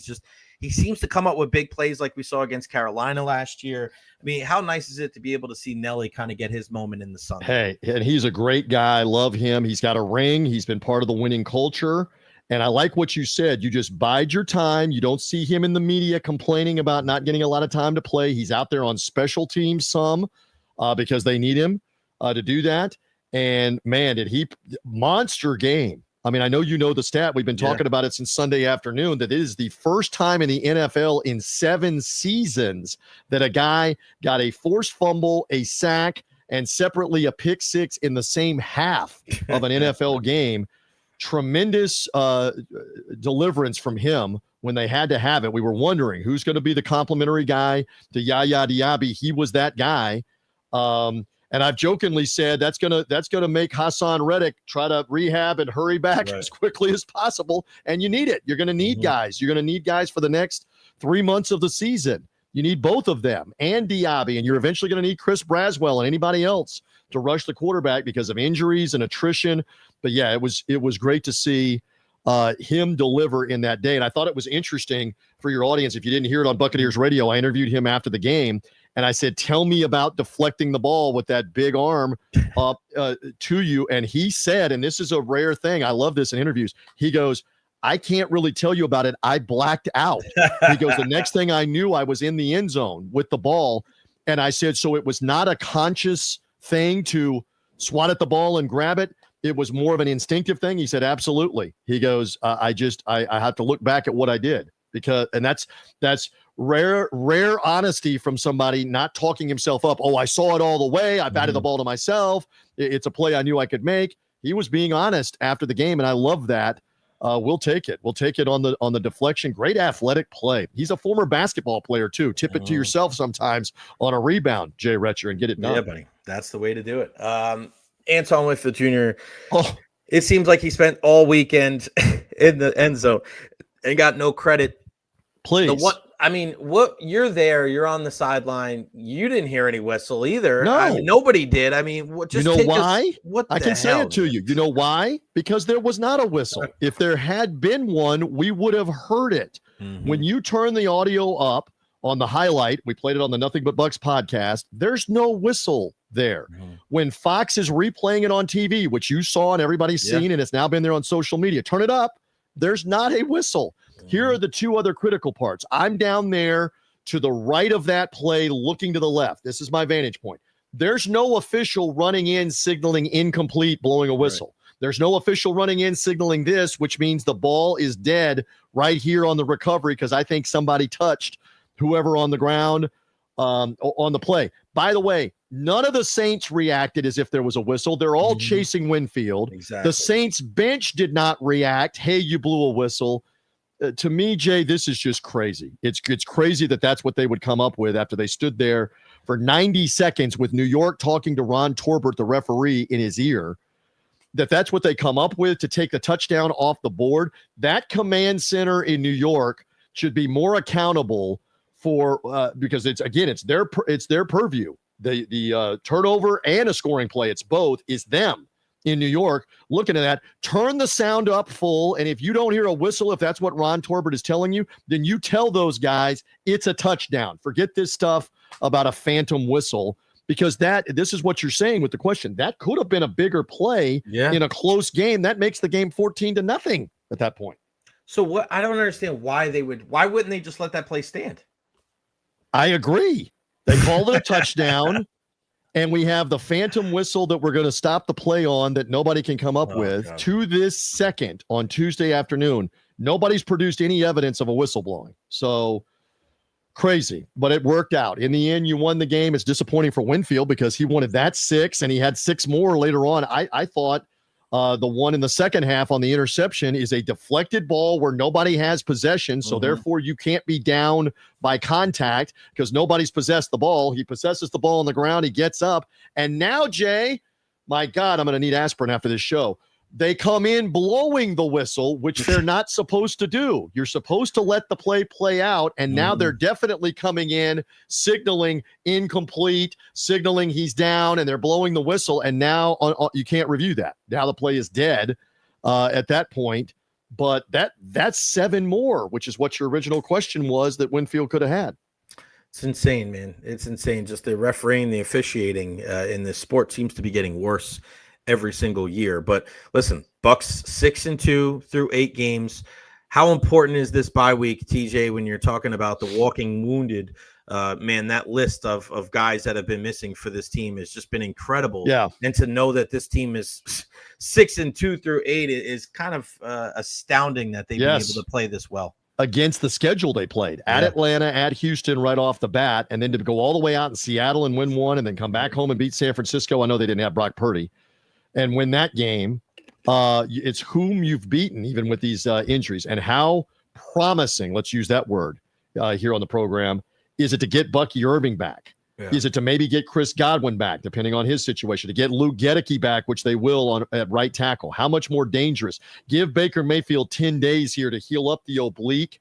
seems to come up with big plays like we saw against Carolina last year. I mean, how nice is it to be able to see Nelly kind of get his moment in the sun? Hey, and he's a great guy. I love him. He's got a ring. He's been part of the winning culture. And I like what you said. You just bide your time. You don't see him in the media complaining about not getting a lot of time to play. He's out there on special teams because they need him to do that. And, man, monster game. I mean, I know you know the stat. We've been talking about it since Sunday afternoon, that it is the first time in the NFL in 7 seasons that a guy got a forced fumble, a sack, and separately a pick six in the same half of an NFL game. Tremendous deliverance from him when they had to have it. We were wondering who's going to be the complimentary guy to Yaya Diaby. He was that guy. And I've jokingly said that's gonna make Hassan Reddick try to rehab and hurry back as quickly as possible. And you need it. You're going to need guys. You're going to need guys for the next 3 months of the season. You need both of them and Diaby, and you're eventually going to need Chris Braswell and anybody else to rush the quarterback because of injuries and attrition. But yeah, it was great to see him deliver in that day. And I thought it was interesting for your audience. If you didn't hear it on Buccaneers Radio, I interviewed him after the game. And I said, tell me about deflecting the ball with that big arm up to you. And he said, and this is a rare thing, I love this in interviews, he goes, I can't really tell you about it. I blacked out. He goes, the next thing I knew, I was in the end zone with the ball. And I said, so it was not a conscious thing to swat at the ball and grab it. It was more of an instinctive thing. He said, absolutely. He goes, I have to look back at what I did and that's rare honesty from somebody not talking himself up. Oh, I saw it all the way. I batted the ball to myself. It's a play I knew I could make. He was being honest after the game, and I love that. We'll take it. We'll take it on the deflection. Great athletic play. He's a former basketball player too. Tip it to yourself sometimes on a rebound, Jay Recher, and get it done. Yeah, buddy. That's the way to do it. Anton with the junior. Oh, it seems like he spent all weekend in the end zone and got no credit. Please. You're there, you're on the sideline. You didn't hear any whistle either. No. Nobody did. I mean, you know why? I can say it to you. You know why? Because there was not a whistle. If there had been one, we would have heard it. When you turn the audio up on the highlight, we played it on the Nothing But Bucks podcast, there's no whistle there. When Fox is replaying it on TV, which you saw and everybody's seen, and it's now been there on social media, turn it up. There's not a whistle. Here are the two other critical parts. I'm down there to the right of that play, looking to the left. This is my vantage point. There's no official running in, signaling incomplete, blowing a whistle. There's no official running in, signaling this, which means the ball is dead right here on the recovery because I think somebody touched whoever on the ground on the play. By the way, none of the Saints reacted as if there was a whistle. They're all chasing Winfield. Exactly. The Saints bench did not react. Hey, you blew a whistle. To me, Jay, this is just crazy. It's crazy that that's what they would come up with after they stood there for 90 seconds with New York talking to Ron Torbert, the referee, in his ear. That's what they come up with to take the touchdown off the board. That command center in New York should be more accountable for because it's their purview. The turnover and a scoring play, it's both, is them in New York. Looking at that, turn the sound up full, and if you don't hear a whistle, if that's what Ron Torbert is telling you, then you tell those guys it's a touchdown. Forget this stuff about a phantom whistle, because this is what you're saying with the question. That could have been a bigger play in a close game. That makes the game 14-0 at that point. So what? I don't understand why wouldn't they just let that play stand? I agree. They called it a touchdown. And we have the phantom whistle that we're going to stop the play on that nobody can come up with. God. To this second on Tuesday afternoon, nobody's produced any evidence of a whistle blowing. So crazy, but it worked out. In the end, you won the game. It's disappointing for Winfield because he wanted that 6 and he had 6 more later on. I thought the one in the second half on the interception is a deflected ball where nobody has possession. So therefore you can't be down by contact because nobody's possessed the ball. He possesses the ball on the ground. He gets up. And now, Jay, my God, I'm going to need aspirin after this show. They come in blowing the whistle, which they're not supposed to do. You're supposed to let the play out, and now they're definitely coming in, signaling incomplete, signaling he's down, and they're blowing the whistle, and now you can't review that. Now the play is dead at that point, but that's 7 more, which is what your original question was that Winfield could have had. It's insane, man. It's insane. Just the refereeing, the officiating in this sport seems to be getting worse every single year. But listen, Bucks 6-2 through 8 games. How important is this bye week, TJ, when you're talking about the walking wounded? Man, that list of guys that have been missing for this team has just been incredible. Yeah. And to know that this team is 6-2 through 8 is kind of astounding that they've been able to play this well. Against the schedule they played at Atlanta, at Houston right off the bat, and then to go all the way out in Seattle and win one and then come back home and beat San Francisco. I know they didn't have Brock Purdy. And win that game, it's whom you've beaten, even with these injuries, and how promising, let's use that word here on the program, is it to get Bucky Irving back? Yeah. Is it to maybe get Chris Godwin back, depending on his situation, to get Luke Gedeke back, which they will at right tackle? How much more dangerous? Give Baker Mayfield 10 days here to heal up the oblique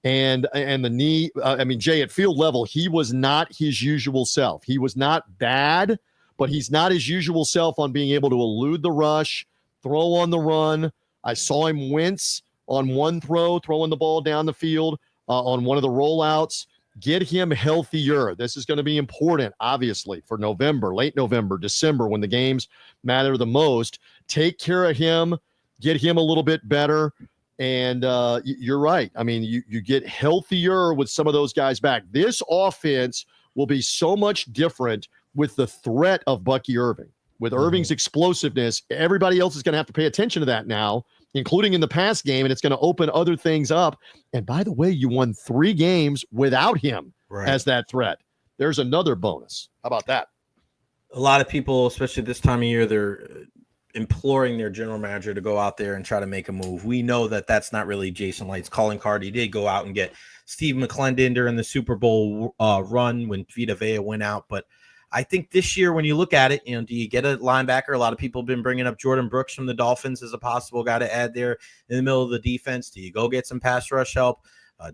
and the knee. Jay, at field level, he was not his usual self. He was not bad, but he's not his usual self on being able to elude the rush, throw on the run. I saw him wince on one throw, throwing the ball down the field on one of the rollouts. Get him healthier. This is going to be important, obviously, for November, late November, December, when the games matter the most. Take care of him. Get him a little bit better. And you're right. I mean, you get healthier with some of those guys back. This offense will be so much different with the threat of Bucky Irving. With Irving's explosiveness, everybody else is going to have to pay attention to that now, including in the pass game, and it's going to open other things up. And by the way, you won 3 games without him as that threat. There's another bonus. How about that? A lot of people, especially this time of year, they're imploring their general manager to go out there and try to make a move. We know that that's not really Jason Light's calling card. He did go out and get Steve McClendon during the Super Bowl run when Vita Vea went out, but I think this year, when you look at it, do you get a linebacker? A lot of people have been bringing up Jordan Brooks from the Dolphins as a possible guy to add there in the middle of the defense. Do you go get some pass rush help?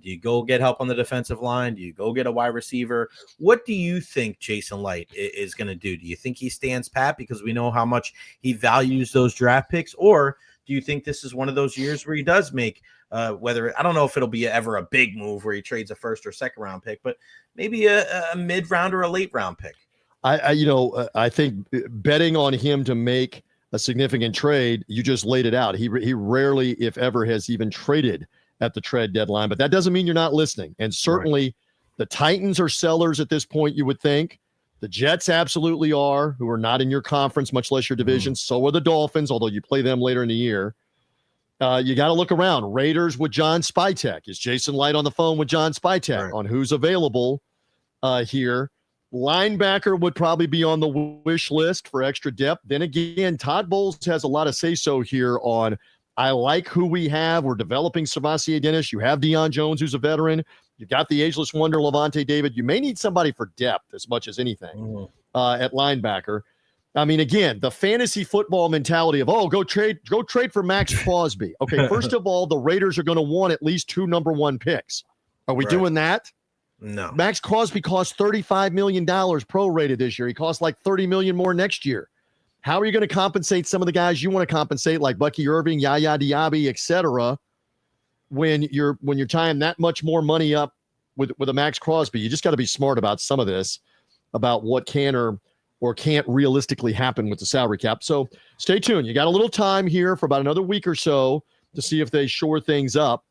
Do you go get help on the defensive line? Do you go get a wide receiver? What do you think Jason Light is going to do? Do you think he stands pat because we know how much he values those draft picks? Or do you think this is one of those years where he does make I don't know if it'll be ever a big move where he trades a first or second round pick, but maybe a mid round or a late round pick? I think betting on him to make a significant trade, you just laid it out. He rarely, if ever, has even traded at the trade deadline, but that doesn't mean you're not listening. And certainly the Titans are sellers at this point, you would think. The Jets absolutely are, who are not in your conference, much less your division. So are the Dolphins, although you play them later in the year. You got to look around. Raiders with John Spytek. Is Jason Light on the phone with John Spytek on who's available here? Linebacker would probably be on the wish list for extra depth. Then again, Todd Bowles has a lot of say-so here on, I like who we have. We're developing Savasi Dennis. You have Deion Jones, who's a veteran. You've got the ageless wonder, Levante David. You may need somebody for depth as much as anything at linebacker. I mean, again, the fantasy football mentality of, go trade for Max Crosby. Okay, first of all, the Raiders are going to want at least 2 number 1 picks. Are we doing that? No. Max Crosby cost $35 million prorated this year. He costs like $30 million more next year. How are you going to compensate some of the guys you want to compensate, like Bucky Irving, Yaya Diaby, et cetera, when you're tying that much more money up with a Max Crosby? You just got to be smart about some of this, about what can or can't realistically happen with the salary cap. So stay tuned. You got a little time here for about another week or so to see if they shore things up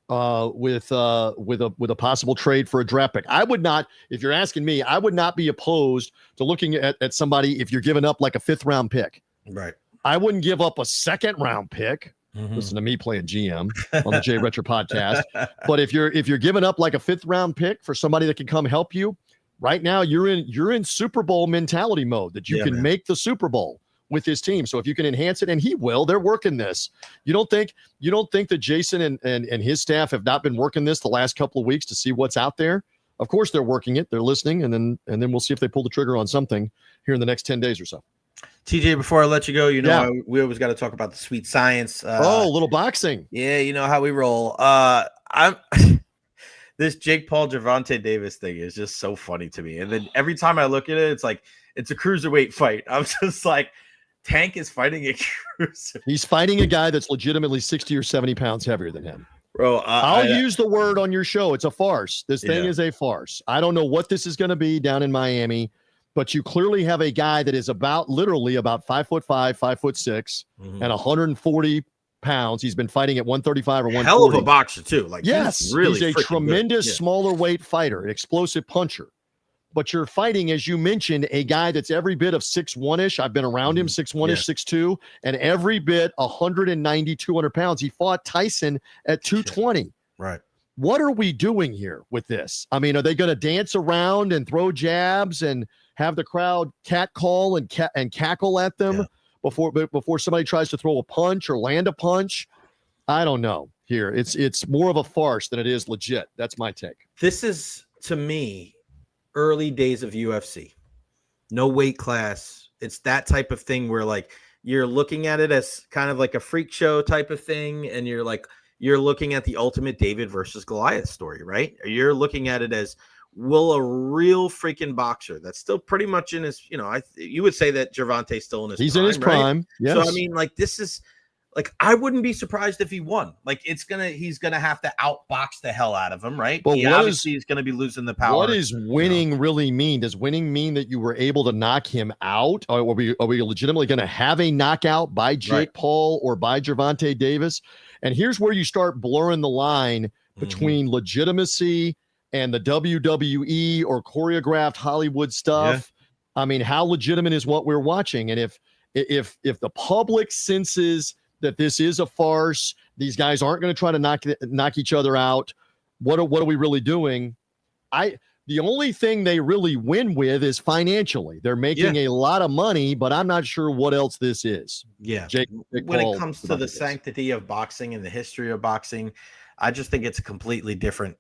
with a possible trade for a draft pick. I would not, if you're asking me, I would not be opposed to looking at somebody if you're giving up like a 5th round pick. Right. I wouldn't give up a 2nd round pick. Listen to me playing GM on the Jay Recher podcast. But if you're giving up like a 5th round pick for somebody that can come help you, right now you're in Super Bowl mentality mode that you can make the Super Bowl with his team. So if you can enhance it, and he will, they're working this. You don't think that Jason and his staff have not been working this the last couple of weeks to see what's out there? Of course they're working it. They're listening, and then we'll see if they pull the trigger on something here in the next 10 days or so. TJ, before I let you go, we always got to talk about the sweet science. A little boxing. Yeah, you know how we roll. This Jake Paul Gervonta Davis thing is just so funny to me. And then every time I look at it, it's like it's a cruiserweight fight. I'm just like, Tank is fighting a cruiser. He's fighting a guy that's legitimately 60 or 70 pounds heavier than him. Bro, I'll use the word on your show. It's a farce. This thing is a farce. I don't know what this is going to be down in Miami, but you clearly have a guy that is literally about 5'5", 5'6", and 140 pounds. He's been fighting at 135 or 140. Hell of a boxer too. Like, yes, he's a tremendous smaller weight fighter, an explosive puncher. But you're fighting, as you mentioned, a guy that's every bit of 6'1"ish. I've been around him, 6'1"ish, 6'2", and every bit 190, 200 pounds. He fought Tyson at 220. Right. What are we doing here with this? I mean, are they going to dance around and throw jabs and have the crowd catcall and cackle at them before somebody tries to throw a punch or land a punch? I don't know. here. It's more of a farce than it is legit. That's my take. This is, to me, early days of UFC. No weight class. It's that type of thing where like you're looking at it as kind of like a freak show type of thing, and you're looking at the ultimate David versus Goliath story, right? You're looking at it as, will a real freaking boxer that's still pretty much in his, you would say that Gervonta's still in his He's prime, in his prime. Right? Yes. So I mean, like, this is like, I wouldn't be surprised if he won. Like, he's gonna have to outbox the hell out of him, right? But he's gonna be losing the power. What does winning really mean? Does winning mean that you were able to knock him out? Are we legitimately going to have a knockout by Jake Paul or by Gervonta Davis? And here's where you start blurring the line between legitimacy and the WWE or choreographed Hollywood stuff. Yeah. I mean, how legitimate is what we're watching? And if the public senses that this is a farce, these guys aren't going to try to knock each other out, what are we really doing? The only thing they really win with is financially. They're making a lot of money, but I'm not sure what else this is. Yeah. Jake when it comes to the sanctity of boxing and the history of boxing, I just think it's a completely different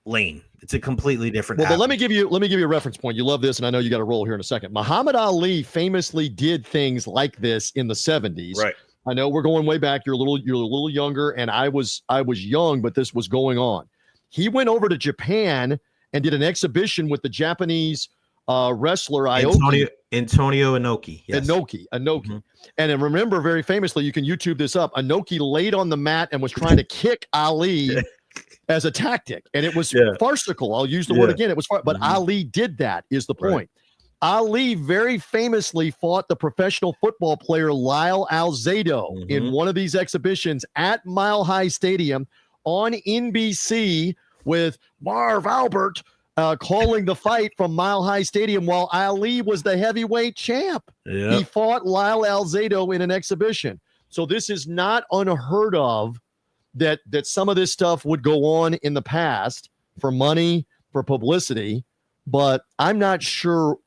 lane. It's a completely different. Well, but let me give you a reference point. You love this, and I know you got to roll here in a second. Muhammad Ali famously did things like this in the 70s. Right. I know we're going way back. You're a little younger, and I was young, but this was going on. He went over to Japan and did an exhibition with the Japanese wrestler Antonio Inoki. Yes. Inoki. Mm-hmm. And then remember, very famously, you can YouTube this up. Inoki laid on the mat and was trying to kick Ali as a tactic, and it was farcical. I'll use the word again. It was but Ali did that. Is the point? Right. Ali very famously fought the professional football player Lyle Alzado in one of these exhibitions at Mile High Stadium on NBC with Marv Albert calling the fight from Mile High Stadium while Ali was the heavyweight champ. Yep. He fought Lyle Alzado in an exhibition. So this is not unheard of that some of this stuff would go on in the past for money, for publicity, but I'm not sure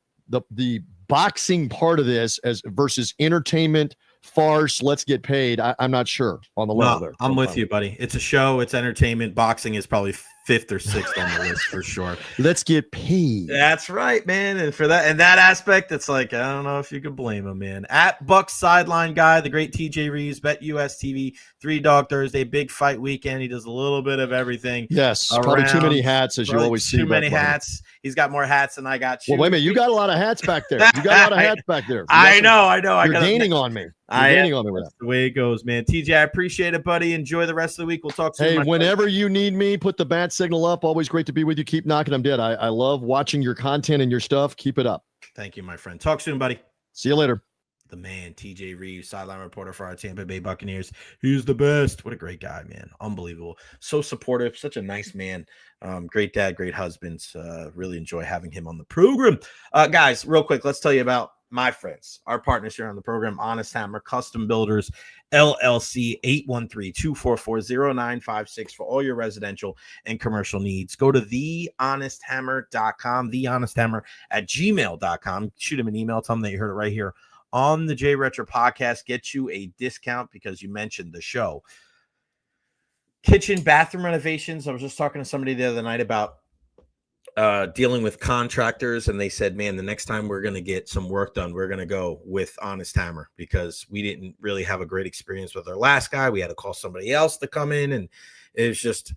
the boxing part of this as versus entertainment, farce, let's get paid. I'm not sure on the level there. I'm with you, buddy. It's a show. It's entertainment. Boxing is probably 5th or 6th on the list for sure. Let's get paid. That's right, man. And for that, and that aspect, it's like, I don't know if you could blame him, man. At Bucks Sideline Guy, the great TJ Rives, Bet US TV, 3 Dog Thursday, big fight weekend. He does a little bit of everything. Yes, probably too many hats, as you always see. Too many hats. He's got more hats than I got. Well, wait a minute. You got a lot of hats back there. I know. You're gaining on me. Gaining on me with that. That's the way it goes, man. TJ, I appreciate it, buddy. Enjoy the rest of the week. We'll talk soon. Hey, whenever you need me, put the bat signal up. Always great to be with you. Keep knocking them dead. I love watching your content and your stuff. Keep it up. Thank you, my friend. Talk soon, buddy. See you later. The man, TJ Rives, sideline reporter for our Tampa Bay Buccaneers. He's the best. What a great guy, man. Unbelievable. So supportive. Such a nice man. Great dad, great husband. Really enjoy having him on the program. Guys, real quick, let's tell you about my friends, our partners here on the program, Honest Hammer Custom Builders, LLC, 813-244-0956 for all your residential and commercial needs. Go to thehonesthammer.com, thehonesthammer@gmail.com. Shoot him an email. Tell him that you heard it right here on the J Recher podcast. Get you a discount because you mentioned the show. Kitchen, bathroom renovations. I was just talking to somebody the other night about dealing with contractors, and they said, man, the next time we're going to get some work done, we're going to go with Honest Hammer because we didn't really have a great experience with our last guy. We had to call somebody else to come in, and it's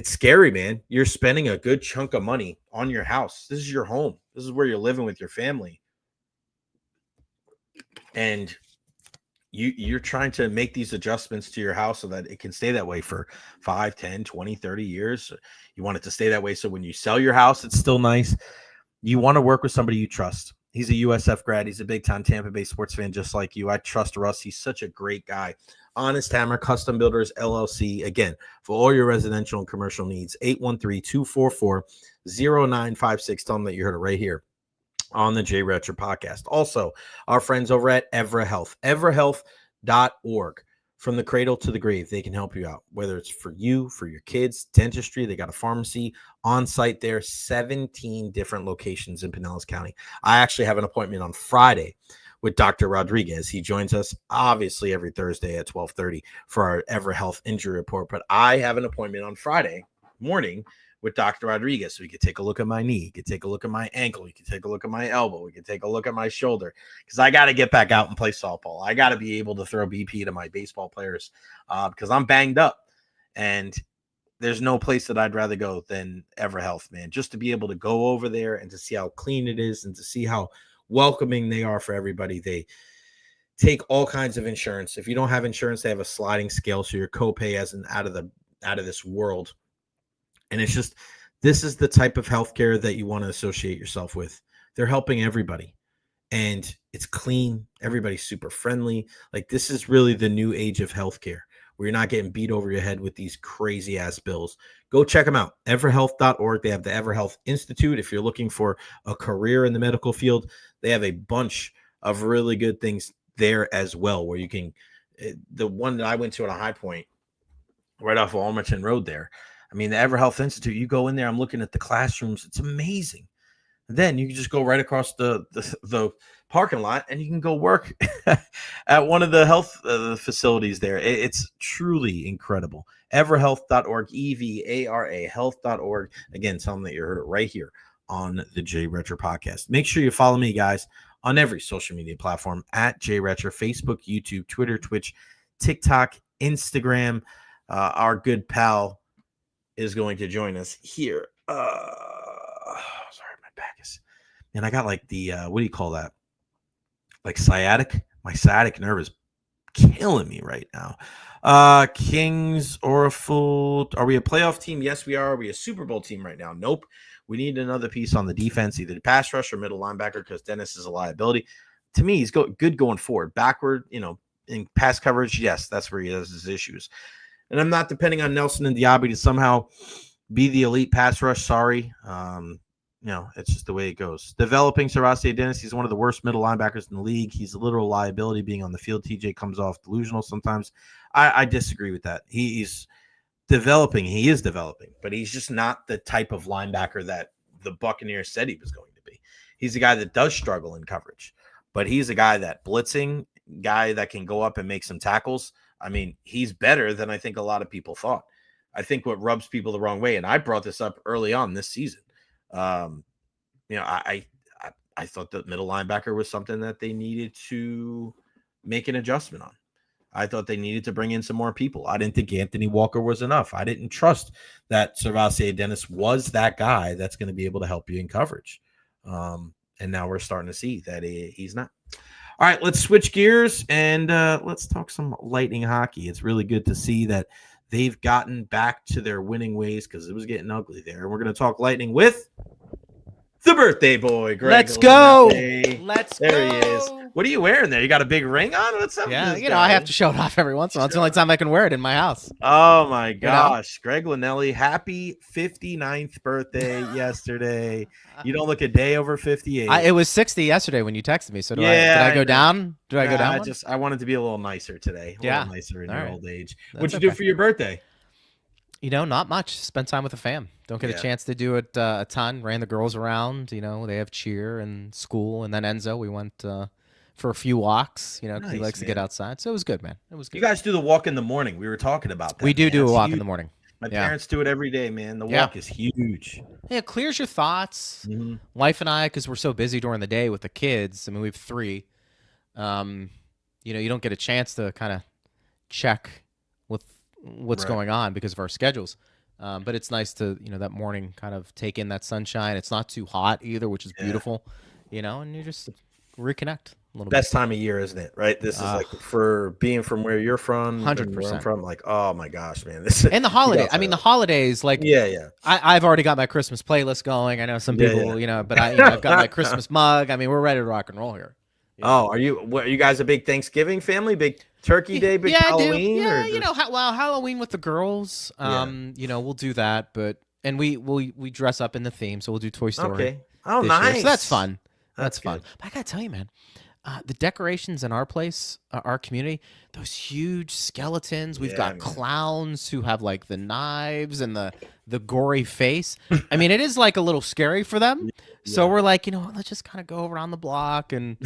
scary, man. You're spending a good chunk of money on your house. This is your home. This is where you're living with your family. And you're trying to make these adjustments to your house so that it can stay that way for 5, 10, 20, 30 years. You want it to stay that way so when you sell your house, it's still nice. You want to work with somebody you trust. He's a USF grad. He's a big-time Tampa Bay sports fan just like you. I trust Russ. He's such a great guy. Honest Hammer Custom Builders, LLC. Again, for all your residential and commercial needs, 813-244-0956. Tell them that you heard it right here on the J Recher podcast. Also, our friends over at Evra Health, evrahealth.org. From the cradle to the grave, they can help you out, whether it's for you, for your kids, dentistry. They got a pharmacy on site there, 17 different locations in Pinellas County. I actually have an appointment on Friday with Dr. Rodriguez. He joins us obviously every Thursday at 12:30 for our EverHealth injury report. But I have an appointment on Friday morning with Dr. Rodriguez. So we could take a look at my knee, you could take a look at my ankle, you could take a look at my elbow, we could take a look at my shoulder, because I got to get back out and play softball. I got to be able to throw BP to my baseball players because I'm banged up. And there's no place that I'd rather go than EverHealth, man, just to be able to go over there and to see how clean it is and to see how welcoming they are for everybody. They take all kinds of insurance. If you don't have insurance, they have a sliding scale, so your copay isn't out of this world. And it's just, this is the type of healthcare that you want to associate yourself with. They're helping everybody, and it's clean. Everybody's super friendly. Like, this is really the new age of healthcare, where you're not getting beat over your head with these crazy ass bills. Go check them out. Everhealth.org. They have the EverHealth Institute. If you're looking for a career in the medical field, they have a bunch of really good things there as well, where you can, the one that I went to at a High Point right off of Almerton Road there. I mean, the EverHealth Institute, you go in there, I'm looking at the classrooms. It's amazing. And then you can just go right across the parking lot and you can go work at one of the health facilities there. It's truly incredible. Everhealth.org, EVARA, health.org. Again, tell them that you heard it right here on the Jay Recher podcast. Make sure you follow me, guys, on every social media platform at Jay Recher, Facebook, YouTube, Twitter, Twitch, TikTok, Instagram. Our good pal is going to join us here. Sorry, my back is, and I got like the what do you call that? Like sciatic. My sciatic nerve is killing me right now. Kings or a full? Are we a playoff team? Yes, we are. Are we a Super Bowl team right now? Nope. We need another piece on the defense, either the pass rush or middle linebacker, because Dennis is a liability. To me, he's good going forward. Backward, in pass coverage, yes, that's where he has his issues. And I'm not depending on Nelson and Diaby to somehow be the elite pass rush. Sorry. It's just the way it goes. Developing Servastier Dennis, he's one of the worst middle linebackers in the league. He's a literal liability being on the field. TJ comes off delusional sometimes. I disagree with that. He's developing. He is developing, but he's just not the type of linebacker that the Buccaneers said he was going to be. He's a guy that does struggle in coverage, but he's a guy that blitzing, guy that can go up and make some tackles. I mean, he's better than I think a lot of people thought. I think what rubs people the wrong way, and I brought this up early on this season, I thought that middle linebacker was something that they needed to make an adjustment on. I thought they needed to bring in some more people. I didn't think Anthony Walker was enough. I didn't trust that Servastier Dennis was that guy that's going to be able to help you in coverage. And now we're starting to see that he's not. All right, let's switch gears and let's talk some Lightning hockey. It's really good to see that they've gotten back to their winning ways, because it was getting ugly there. And we're going to talk Lightning with the birthday boy, Greg. Let's go. Let's go. There he is. What are you wearing there? You got a big ring on? What's up? Yeah, I have to show it off every once in a while. It's the only time I can wear it in my house. Oh, my gosh. Greg Linnelli, happy 59th birthday yesterday. You don't look a day over 58. It was 60 yesterday when you texted me. So did I go down? Did I go down? I wanted to be a little nicer today. A little nicer in your old age. What'd you do for your birthday? Not much. Spend time with the fam. Don't get a chance to do it a ton. Ran the girls around. They have cheer and school. And then Enzo, we went for a few walks, because he likes to get outside. So it was good, man. It was good. You guys do the walk in the morning. We were talking about that. We do a walk in the morning. My parents do it every day, man. The walk is huge. Yeah, it clears your thoughts. Mm-hmm. Wife and I, because we're so busy during the day with the kids. I mean, we have 3. You don't get a chance to kind of check with what's going on because of our schedules. But it's nice to, that morning kind of take in that sunshine. It's not too hot either, which is beautiful, and you just reconnect a little bit. Time of year, isn't it? Right. This is like, for being from where you're from, 100%. Where I'm from, like, oh my gosh, man. And the holiday. I mean, the holidays, like, yeah. I've already got my Christmas playlist going. I know some people, but I've got my Christmas mug. I mean, we're ready to rock and roll here. Oh, are you guys a big Thanksgiving family? Big Turkey Day, big Halloween? I do. Yeah, Halloween with the girls. We'll do that, and we dress up in the theme, so we'll do Toy Story. Okay. Oh, nice. So that's fun. That's fun. Good. But I gotta tell you, man, the decorations in our place, our community, those huge skeletons. We've got clowns who have like the knives and the gory face. I mean, it is like a little scary for them. So we're like, you know what, let's just kind of go around the block and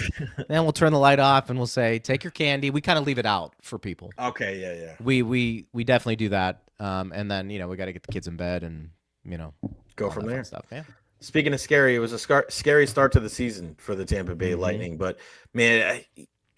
then we'll turn the light off and we'll say, take your candy. We kind of leave it out for people. Okay, yeah. We definitely do that. And then, you know, we got to get the kids in bed and, you know, go from there. Stuff. Yeah. Speaking of scary, it was a scary start to the season for the Tampa Bay Lightning. But, man,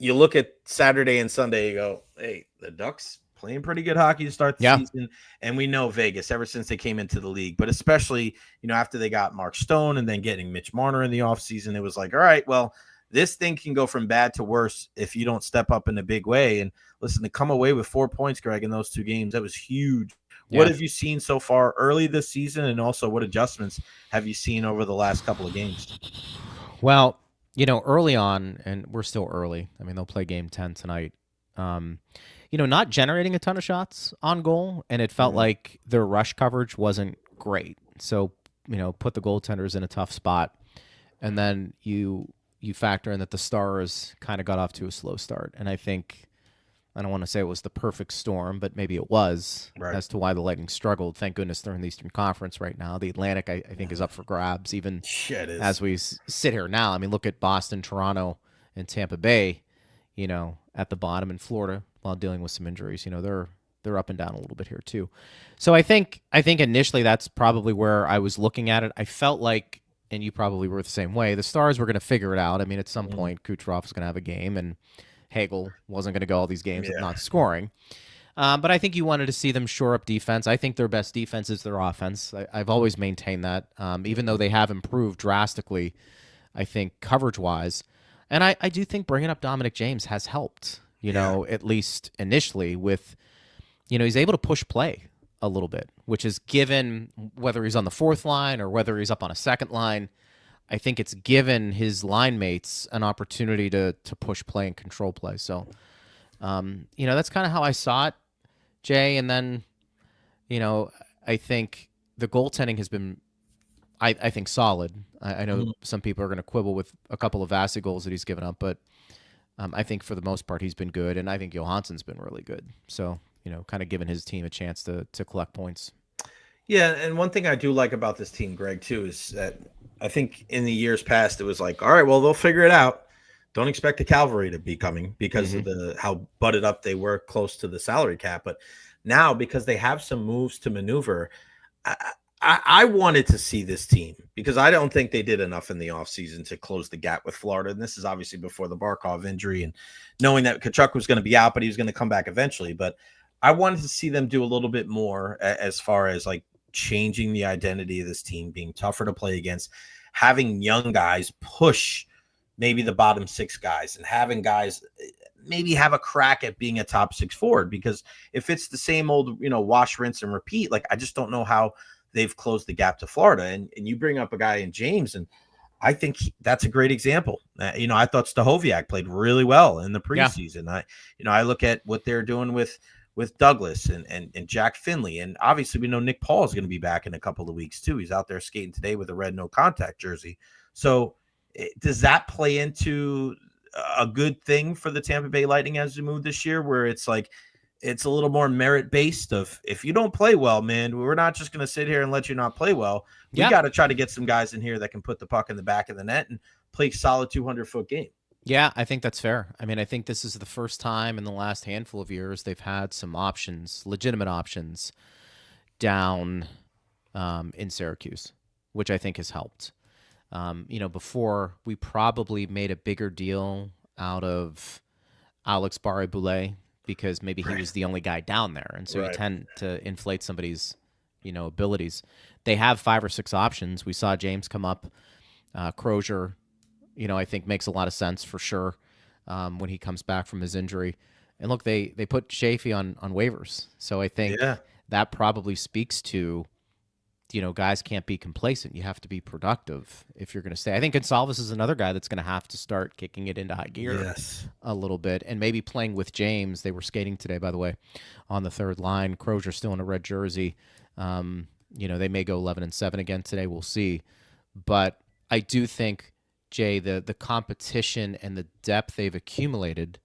you look at Saturday and Sunday, you go, hey, the Ducks playing pretty good hockey to start the season. And we know Vegas ever since they came into the league. But especially, you know, after they got Mark Stone and then getting Mitch Marner in the offseason, it was like, all right, well, this thing can go from bad to worse if you don't step up in a big way. And listen, to come away with 4 points, Greg, in those 2 games, that was huge. Yeah. What have you seen so far early this season, and also what adjustments have you seen over the last couple of games? Well, you know, early on, and we're still early. I mean, they'll play game 10 tonight. You know, not generating a ton of shots on goal, and it felt like their rush coverage wasn't great. So, you know, put the goaltenders in a tough spot, and then you factor in that the Stars kind of got off to a slow start, and I think, I don't want to say it was the perfect storm, but maybe it was as to why the Lightning struggled. Thank goodness they're in the Eastern Conference right now. The Atlantic, I think, is up for grabs, even as we sit here now. I mean, look at Boston, Toronto, and Tampa Bay, you know, at the bottom, in Florida while dealing with some injuries. You know, they're up and down a little bit here too. So I think initially that's probably where I was looking at it. I felt like, and you probably were the same way, the Stars were going to figure it out. I mean, at some point, Kucherov was going to have a game, and Hagel wasn't going to go all these games with not scoring. But I think you wanted to see them shore up defense. I think their best defense is their offense. I've always maintained that, even though they have improved drastically, I think, coverage-wise. And I do think bringing up Dominic James has helped, you know, at least initially with, you know, he's able to push play a little bit, which is given, whether he's on the 4th line or whether he's up on a 2nd line, I think it's given his line mates an opportunity to push play and control play. So, you know, that's kind of how I saw it, Jay. And then, you know, I think the goaltending has been, I think, solid. I know some people are going to quibble with a couple of Vasi goals that he's given up, but I think for the most part he's been good, and I think Johansson's been really good. So, you know, kind of giving his team a chance to collect points. Yeah, and one thing I do like about this team, Greg, too, is that I think in the years past it was like, all right, well, they'll figure it out. Don't expect the cavalry to be coming because of how butted up they were close to the salary cap. But now, because they have some moves to maneuver, I wanted to see this team because I don't think they did enough in the offseason to close the gap with Florida. And this is obviously before the Barkov injury and knowing that Tkachuk was going to be out, but he was going to come back eventually. But I wanted to see them do a little bit more as far as like changing the identity of this team, being tougher to play against, having young guys push maybe the bottom 6 guys, and having guys maybe have a crack at being a top 6 forward. Because if it's the same old, you know, wash, rinse, and repeat, like I just don't know how they've closed the gap to Florida. And you bring up a guy in James, and I think that's a great example. You know, I thought Stahoviak played really well in the preseason. Yeah. I look at what they're doing with Douglas and Jack Finley. And obviously we know Nick Paul is going to be back in a couple of weeks too. He's out there skating today with a red no contact jersey. So does that play into a good thing for the Tampa Bay Lightning as we move this year, where it's like, it's a little more merit based of, if you don't play well, man, we're not just going to sit here and let you not play well. We got to try to get some guys in here that can put the puck in the back of the net and play solid 200-foot game. Yeah, I think that's fair. I mean, I think this is the first time in the last handful of years they've had some options, legitimate options, down in Syracuse, which I think has helped. You know, before we probably made a bigger deal out of Alex Barré-Boulet because maybe he was the only guy down there, and so you tend to inflate somebody's, you know, abilities. They have 5 or 6 options. We saw James come up, Crozier. You know, I think makes a lot of sense for sure when he comes back from his injury. And look, they put Shafee on waivers. So I think that probably speaks to, you know, guys can't be complacent. You have to be productive if you're going to stay. I think Gonsalves is another guy that's going to have to start kicking it into high gear a little bit and maybe playing with James. They were skating today, by the way, on the 3rd line. Crozier still in a red jersey. You know, they may go 11-7 again today. We'll see. But I do think, Jay, the competition and the depth they've accumulated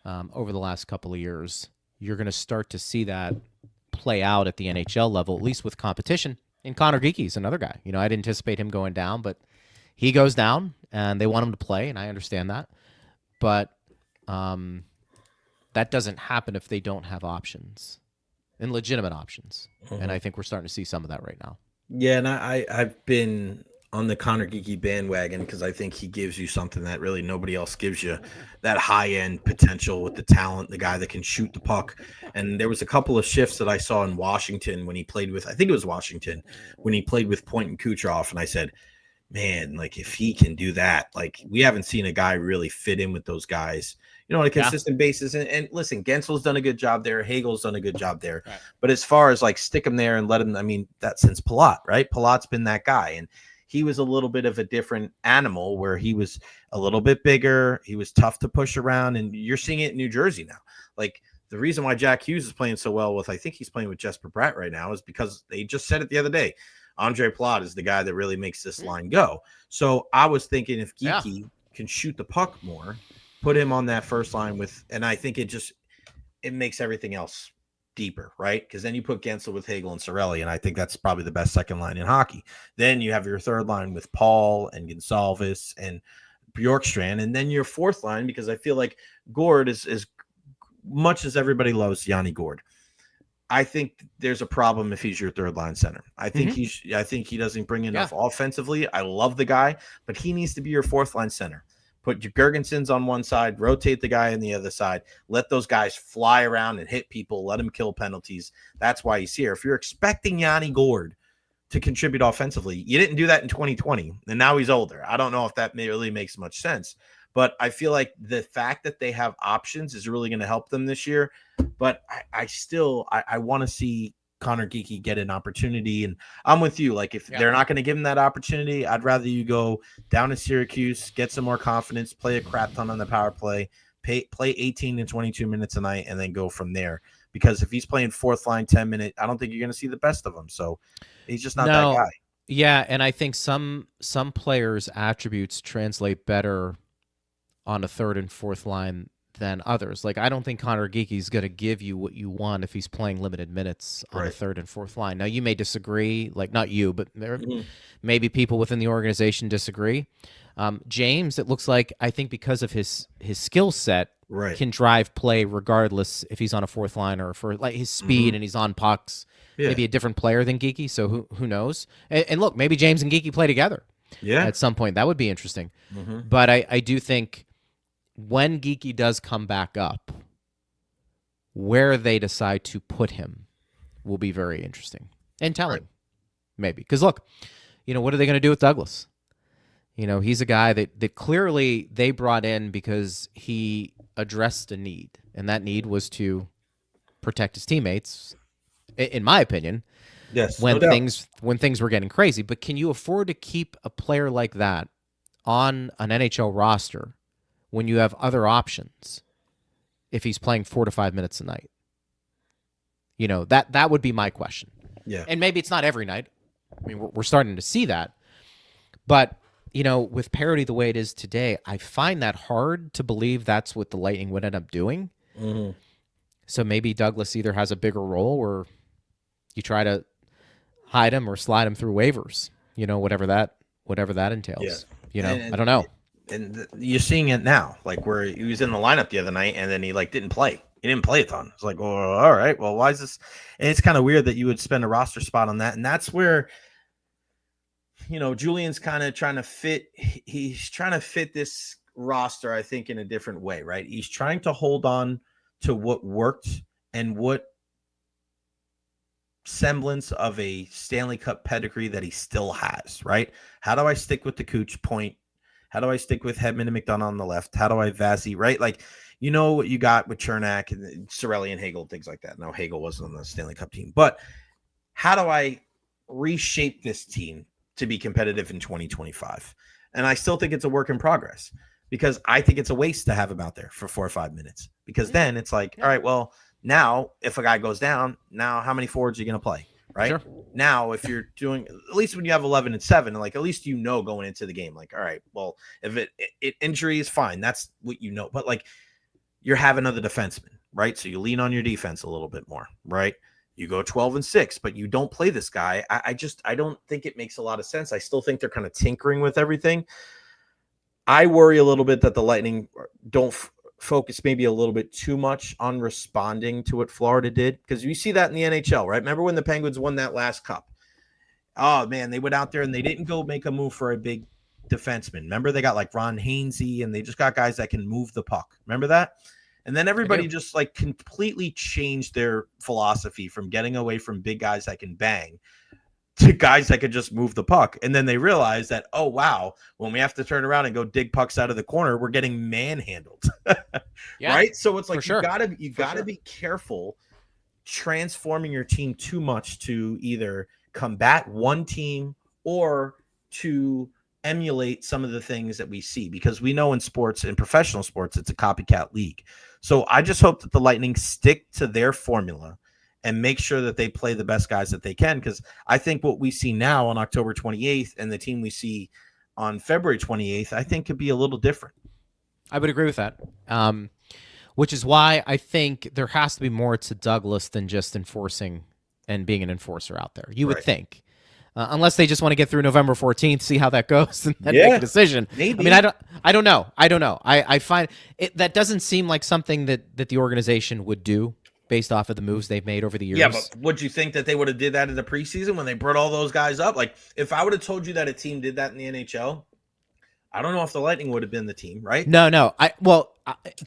over the last couple of years, you're going to start to see that play out at the NHL level, at least with competition. And Connor Geeky's another guy. You know, I'd anticipate him going down, but he goes down and they want him to play, and I understand that. But that doesn't happen if they don't have options and legitimate options. And I think we're starting to see some of that right now. Yeah, and I've been on the Connor Geeky bandwagon because I think he gives you something that really nobody else gives you, that high-end potential with the talent, the guy that can shoot the puck. And there was a couple of shifts that I saw in Washington when he played with, I think it was Washington, when he played with Point and Kucherov, and I said, man, like if he can do that, like we haven't seen a guy really fit in with those guys, on a consistent basis. And listen, Gensel's done a good job there. Hagel's done a good job there. Right. But as far as like stick him there and let him, I mean, that since Palat, right? Palat's been that guy. And he was a little bit of a different animal where he was a little bit bigger. He was tough to push around. And you're seeing it in New Jersey now. Like the reason why Jack Hughes is playing so well with, I think he's playing with Jesper Bratt right now, is because they just said it the other day. Andre Palat is the guy that really makes this line go. So I was thinking if Geeky can shoot the puck more, put him on that first line with, and I think it makes everything else deeper, right? Because then you put Guentzel with Hagel and Cirelli, and I think that's probably the best second line in hockey. Then you have your third line with Paul and Gonsalves and Bjorkstrand, and then your fourth line, because I feel like Gord is as much as everybody loves Yanni Gord, I think there's a problem if he's your third line center. I think he doesn't bring enough offensively. I love the guy, but he needs to be your fourth line center. Put your Gergensons on one side, rotate the guy on the other side, let those guys fly around and hit people, let him kill penalties. That's why he's here. If you're expecting Yanni Gord to contribute offensively, you didn't do that in 2020, and now he's older. I don't know if that really makes much sense, but I feel like the fact that they have options is really going to help them this year. But I still want to see Connor Geeky get an opportunity, and I'm with you. Like if they're not going to give him that opportunity, I'd rather you go down to Syracuse, get some more confidence, play a crap ton on the power play, play 18 to 22 minutes a night, and then go from there. Because if he's playing fourth line 10-minute, I don't think you're going to see the best of him. So he's just not that guy. Yeah, and I think some players' attributes translate better on a third and fourth line than others. Like I don't think Connor Geeky is going to give you what you want if he's playing limited minutes on a third and fourth line. Now you may disagree, like not you, but there maybe people within the organization disagree. James, it looks like, I think because of his skill set, can drive play regardless if he's on a fourth line or for like his speed and he's on pucks. Maybe a different player than Geeky. So who knows? And look, maybe James and Geeky play together. At some point, that would be interesting. But I do think when Geeky does come back up, where they decide to put him will be very interesting and telling, maybe. Because look, what are they going to do with Douglas? He's a guy that clearly they brought in because he addressed a need, and that need was to protect his teammates, in my opinion. Yes, when things were getting crazy. But can you afford to keep a player like that on an NHL roster when you have other options if he's playing 4 to 5 minutes a night? That would be my question. Yeah. And maybe it's not every night. I mean, we're starting to see that. But, with parity the way it is today, I find that hard to believe that's what the Lightning would end up doing. So maybe Douglas either has a bigger role or you try to hide him or slide him through waivers, whatever that entails. I don't know. And you're seeing it now, like where he was in the lineup the other night and then he didn't play. He didn't play a ton. It's like, well, all right, well, why is this? And it's kind of weird that you would spend a roster spot on that. And that's where, Julian's kind of trying to fit. He's trying to fit this roster, I think, in a different way, right? He's trying to hold on to what worked and what semblance of a Stanley Cup pedigree that he still has, right? How do I stick with the Cooch point? How do I stick with Hedman and McDonough on the left? How do I Vazzy, right? Like, what you got with Chernak and Cirelli and Hagel, things like that. No, Hagel wasn't on the Stanley Cup team. But how do I reshape this team to be competitive in 2025? And I still think it's a work in progress because I think it's a waste to have him out there for 4 or 5 minutes because then it's like, all right, well, now if a guy goes down, now how many forwards are you going to play? Right. Sure. Now, if you're doing, at least when you have 11 and 7, like at least going into the game, like, all right, well, if it injury is fine, that's what but like you're having other defensemen, right? So you lean on your defense a little bit more, right? You go 12-6, but you don't play this guy. I don't think it makes a lot of sense. I still think they're kind of tinkering with everything. I worry a little bit that the Lightning don't focus maybe a little bit too much on responding to what Florida did, because you see that in the NHL, right? Remember when the Penguins won that last cup? Oh, man, they went out there and they didn't go make a move for a big defenseman. Remember, they got like Ron Hainsey, and they just got guys that can move the puck. Remember that? And then everybody just like completely changed their philosophy from getting away from big guys that can bang to guys that could just move the puck. And then they realized that, oh, wow, when we have to turn around and go dig pucks out of the corner, we're getting manhandled. Right? So it's like you gotta be careful transforming your team too much to either combat one team or to emulate some of the things that we see, because we know in sports, in professional sports, it's a copycat league. So I just hope that the Lightning stick to their formula and make sure that they play the best guys that they can, because I think what we see now on October 28th and the team we see on February 28th, I think could be a little different. I would agree with that, which is why I think there has to be more to Douglas than just enforcing and being an enforcer out there. You would think. Unless they just want to get through November 14th, see how that goes, and then make a decision. Maybe. I mean, I don't know. I find it that doesn't seem like something that the organization would do based off of the moves they've made over the years. Yeah, but would you think that they would have did that in the preseason when they brought all those guys up? Like, if I would have told you that a team did that in the NHL, I don't know if the Lightning would have been the team, right? No.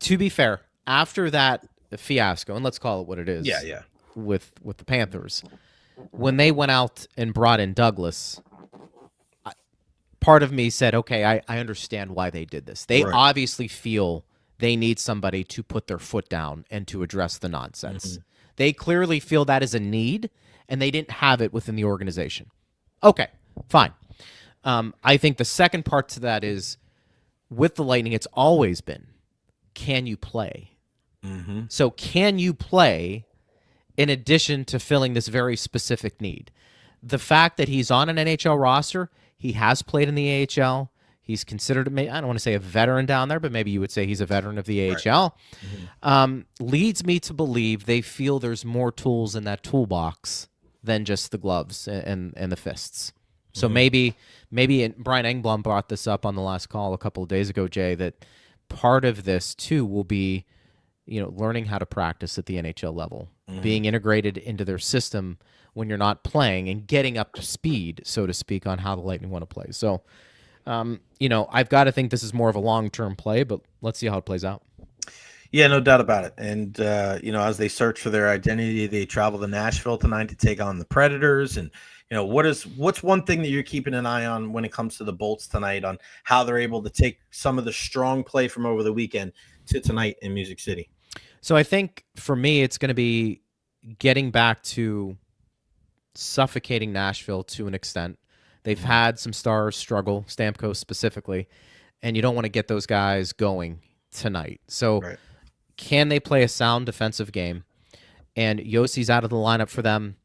To be fair, after that fiasco, and let's call it what it is. Yeah. With the Panthers, when they went out and brought in Douglas, part of me said, okay, I understand why they did this. They obviously feel they need somebody to put their foot down and to address the nonsense. Mm-hmm. They clearly feel that is a need, and they didn't have it within the organization. Okay, fine. I think the second part to that is, with the Lightning, it's always been, can you play? Mm-hmm. So can you play in addition to filling this very specific need? The fact that he's on an NHL roster, he has played in the AHL, he's considered, I don't want to say a veteran down there, but maybe you would say he's a veteran of the AHL, leads me to believe they feel there's more tools in that toolbox than just the gloves and the fists. So maybe Brian Engblom brought this up on the last call a couple of days ago, Jay, that part of this too will be, learning how to practice at the NHL level, being integrated into their system when you're not playing and getting up to speed, so to speak, on how the Lightning want to play. So, I've got to think this is more of a long-term play, but let's see how it plays out. Yeah, no doubt about it. And, as they search for their identity, they travel to Nashville tonight to take on the Predators. And, what's one thing that you're keeping an eye on when it comes to the Bolts tonight, on how they're able to take some of the strong play from over the weekend to tonight in Music City? So I think for me, it's going to be getting back to suffocating Nashville to an extent. They've had some stars struggle, Stamkos specifically, and you don't want to get those guys going tonight. So can they play a sound defensive game? And Yossi's out of the lineup for them.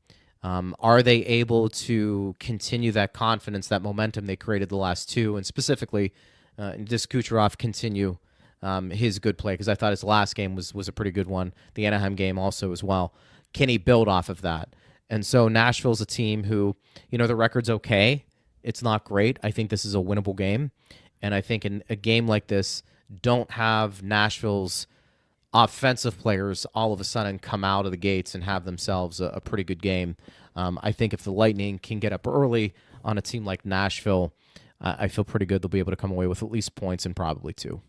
Are they able to continue that confidence, that momentum they created the last two, and specifically does Kucherov continue his good play? Because I thought his last game was a pretty good one. The Anaheim game also as well. Can he build off of that? And so Nashville's a team who, the record's okay. It's not great. I think this is a winnable game. And I think in a game like this, don't have Nashville's offensive players all of a sudden come out of the gates and have themselves a pretty good game. I think if the Lightning can get up early on a team like Nashville, I feel pretty good they'll be able to come away with at least points and probably two.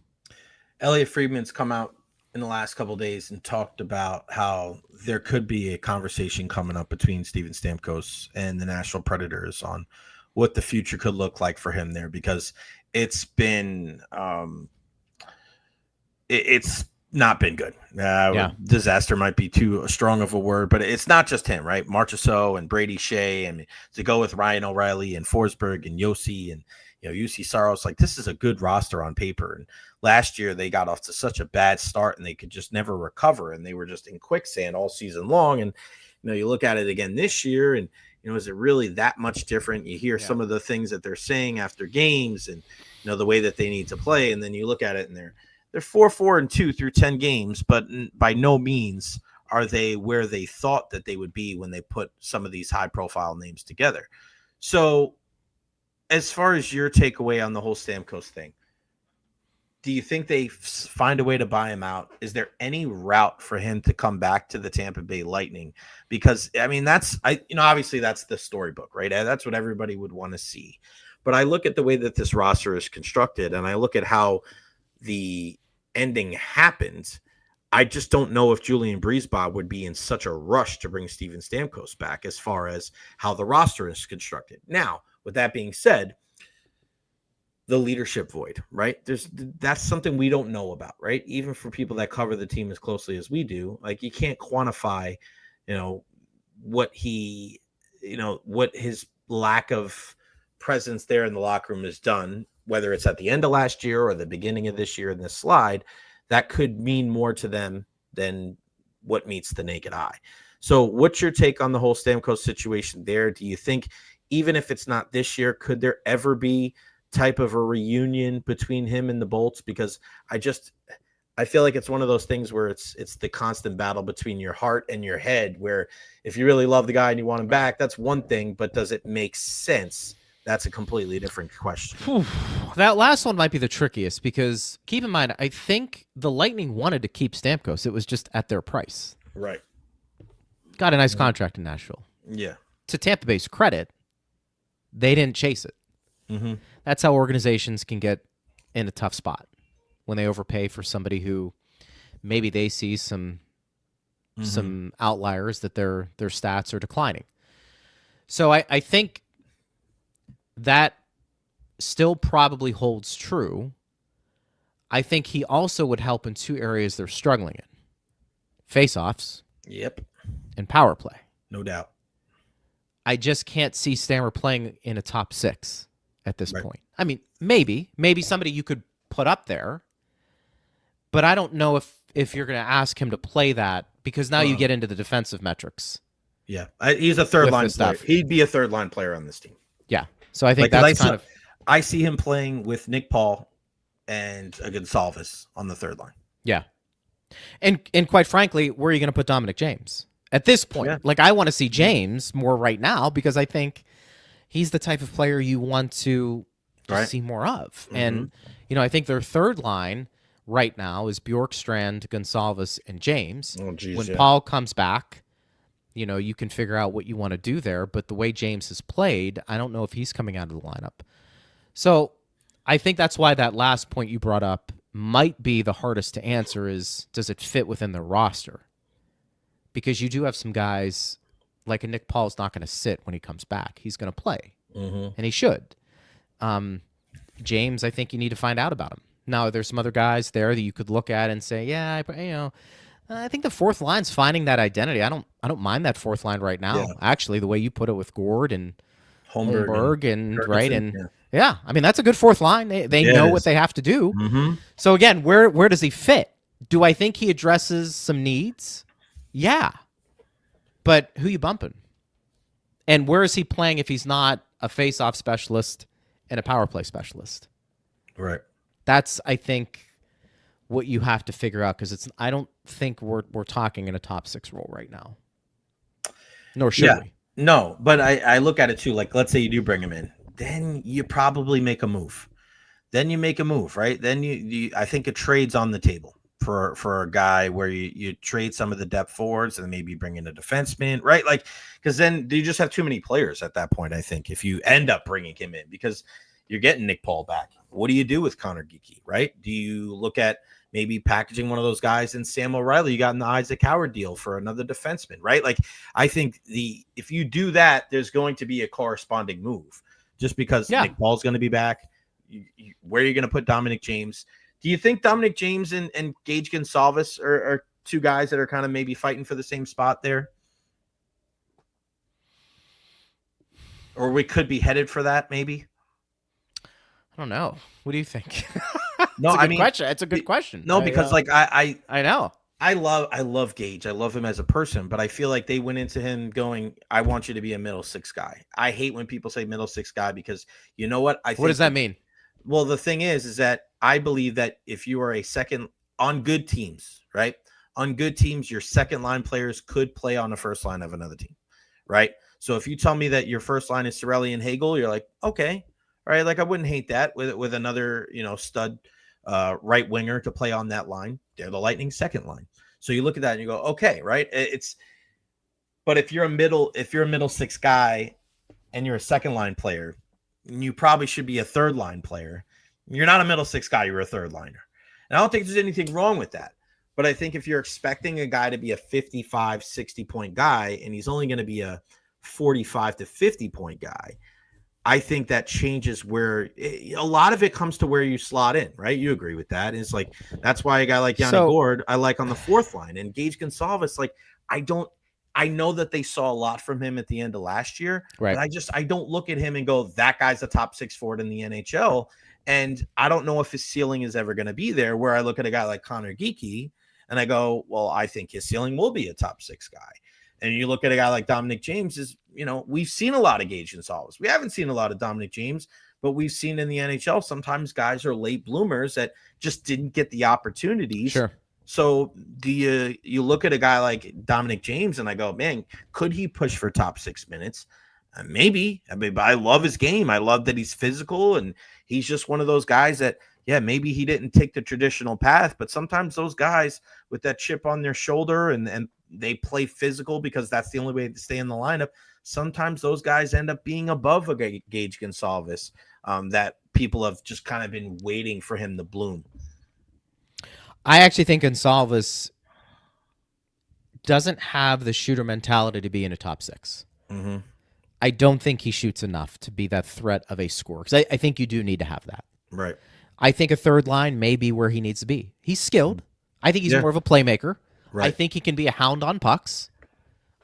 Elliot Friedman's come out in the last couple of days and talked about how there could be a conversation coming up between Steven Stamkos and the Nashville Predators on what the future could look like for him there, because it's been it's not been good. Disaster might be too strong of a word, but it's not just him, right? Marchessault and Brady Shea, and to go with Ryan O'Reilly and Forsberg and Yossi and UC Saros, like, this is a good roster on paper. And last year they got off to such a bad start and they could just never recover, and they were just in quicksand all season long. And you look at it again this year, and is it really that much different? You hear some of the things that they're saying after games, and the way that they need to play, and then you look at it and they're 4-4-2 through 10 games, but by no means are they where they thought that they would be when they put some of these high profile names together? So as far as your takeaway on the whole Stamkos thing, do you think they find a way to buy him out? Is there any route for him to come back to the Tampa Bay Lightning? Because I mean, obviously that's the storybook, right? That's what everybody would want to see. But I look at the way that this roster is constructed, and I look at how the ending happened. I just don't know if Julian Breezeball would be in such a rush to bring Steven Stamkos back as far as how the roster is constructed. Now, with that being said, the leadership void, right? That's something we don't know about, right? Even for people that cover the team as closely as we do, like you can't quantify, what his lack of presence there in the locker room has done, whether it's at the end of last year or the beginning of this year in this slide, that could mean more to them than what meets the naked eye. So what's your take on the whole Stamkos situation there? Do you think even if it's not this year, could there ever be type of a reunion between him and the Bolts? Because I feel like it's one of those things where it's the constant battle between your heart and your head, where if you really love the guy and you want him back, that's one thing, but does it make sense? That's a completely different question. That last one might be the trickiest, because keep in mind, I think the Lightning wanted to keep Stamkos. It was just at their price. Right. Got a nice contract in Nashville. Yeah. To Tampa Bay's credit, they didn't chase it. Mm-hmm. That's how organizations can get in a tough spot, when they overpay for somebody who maybe they see some outliers that their stats are declining. So I think that still probably holds true. I think he also would help in two areas they're struggling in: face-offs, yep, and power play. No doubt. I just can't see Stammer playing in a top six at this Right. point. I mean, maybe somebody you could put up there, but I don't know if you're going to ask him to play that, because now you get into the defensive metrics. Yeah, he's a third With line the player. stuff. He'd be a third line player on this team. Yeah. So I think that's kind of... I see him playing with Nick Paul and a Gonsalves on the third line. Yeah. And quite frankly, where are you going to put Dominic James at this point? Yeah. Like, I want to see James more right now, because I think he's the type of player you want to see more of. Mm-hmm. And, I think their third line right now is Bjorkstrand, Gonsalves, and James. Oh, geez, when yeah. Paul comes back, you can figure out what you want to do there. But the way James has played, I don't know if he's coming out of the lineup. So I think that's why that last point you brought up might be the hardest to answer, is does it fit within the roster? Because you do have some guys, like a Nick Paul's not going to sit when he comes back. He's going to play, and he should. James, I think you need to find out about him. Now, there's some other guys there that you could look at and say, yeah, I think the fourth line's finding that identity. I don't mind that fourth line right now. Yeah. Actually, the way you put it with Gord and Holmberg and Ferguson, right, and yeah, I mean, that's a good fourth line. They know what they have to do. Mm-hmm. So again, where does he fit? Do I think he addresses some needs? Yeah, but who you bumping? And where is he playing if he's not a face-off specialist and a power play specialist? Right. That's, I think, what you have to figure out, because I don't think we're talking in a top six role right now. Nor should we. No, but I look at it too. Like, let's say you do bring him in, then you probably make a move. Then you make a move, right? Then you I think a trade's on the table for a guy where you trade some of the depth forwards and maybe bring in a defenseman, right? Like, because then you just have too many players at that point, I think, if you end up bringing him in, because you're getting Nick Paul back. What do you do with Connor Geekie, right? Do you look at maybe packaging one of those guys in Sam O'Reilly? You got in the Isaac Howard deal for another defenseman, right? Like, I think if you do that, there's going to be a corresponding move, just because Nick Paul's going to be back. Where are you going to put Dominic James? Do you think Dominic James and Gage Gonsalves are two guys that are kind of maybe fighting for the same spot there? Or we could be headed for that, maybe? I don't know. What do you think? No, I mean, question. It's a good question. No, because I know. I love Gage. I love him as a person, but I feel like they went into him going, I want you to be a middle six guy. I hate when people say middle six guy, because you know what? What does that mean? Well, the thing is that I believe that if you are a second on good teams, right? on good teams, your second line players could play on the first line of another team, right? So if you tell me that your first line is Cirelli and Hagel, you're like, okay, right? Like I wouldn't hate that with another, stud right winger to play on that line. They're the Lightning's second line. So you look at that and you go, okay, right? But if you're a middle six guy and you're a second line player, you probably should be a third line player. You're not a middle six guy, you're a third liner. And I don't think there's anything wrong with that. But I think if you're expecting a guy to be a 55, 60 point guy, and he's only going to be a 45 to 50 point guy, I think that changes where a lot of it comes to where you slot in, right? You agree with that. And it's like, that's why a guy like Yanni Gourde, I like on the fourth line. And Gage Gonsalves, like, I know that they saw a lot from him at the end of last year, right? But I don't look at him and go, that guy's a top six forward in the NHL. And I don't know if his ceiling is ever going to be there, where I look at a guy like Connor Geekie and I go, well, I think his ceiling will be a top six guy. And you look at a guy like Dominic James we've seen a lot of Gage Gonsalves. We haven't seen a lot of Dominic James, but we've seen in the NHL, sometimes guys are late bloomers that just didn't get the opportunities. Sure. So do you look at a guy like Dominic James and I go, man, could he push for top 6 minutes? Maybe. I mean, I love his game. I love that he's physical and he's just one of those guys that, yeah, maybe he didn't take the traditional path, but sometimes those guys with that chip on their shoulder and they play physical because that's the only way to stay in the lineup. Sometimes those guys end up being above a Gage Gonsalves that people have just kind of been waiting for him to bloom. I actually think Gonsalves doesn't have the shooter mentality to be in a top 6. Mm-hmm. I don't think he shoots enough to be that threat of a score. Because I think you do need to have that. Right. I think a third line may be where he needs to be. He's skilled. I think he's more of a playmaker. Right. I think he can be a hound on pucks.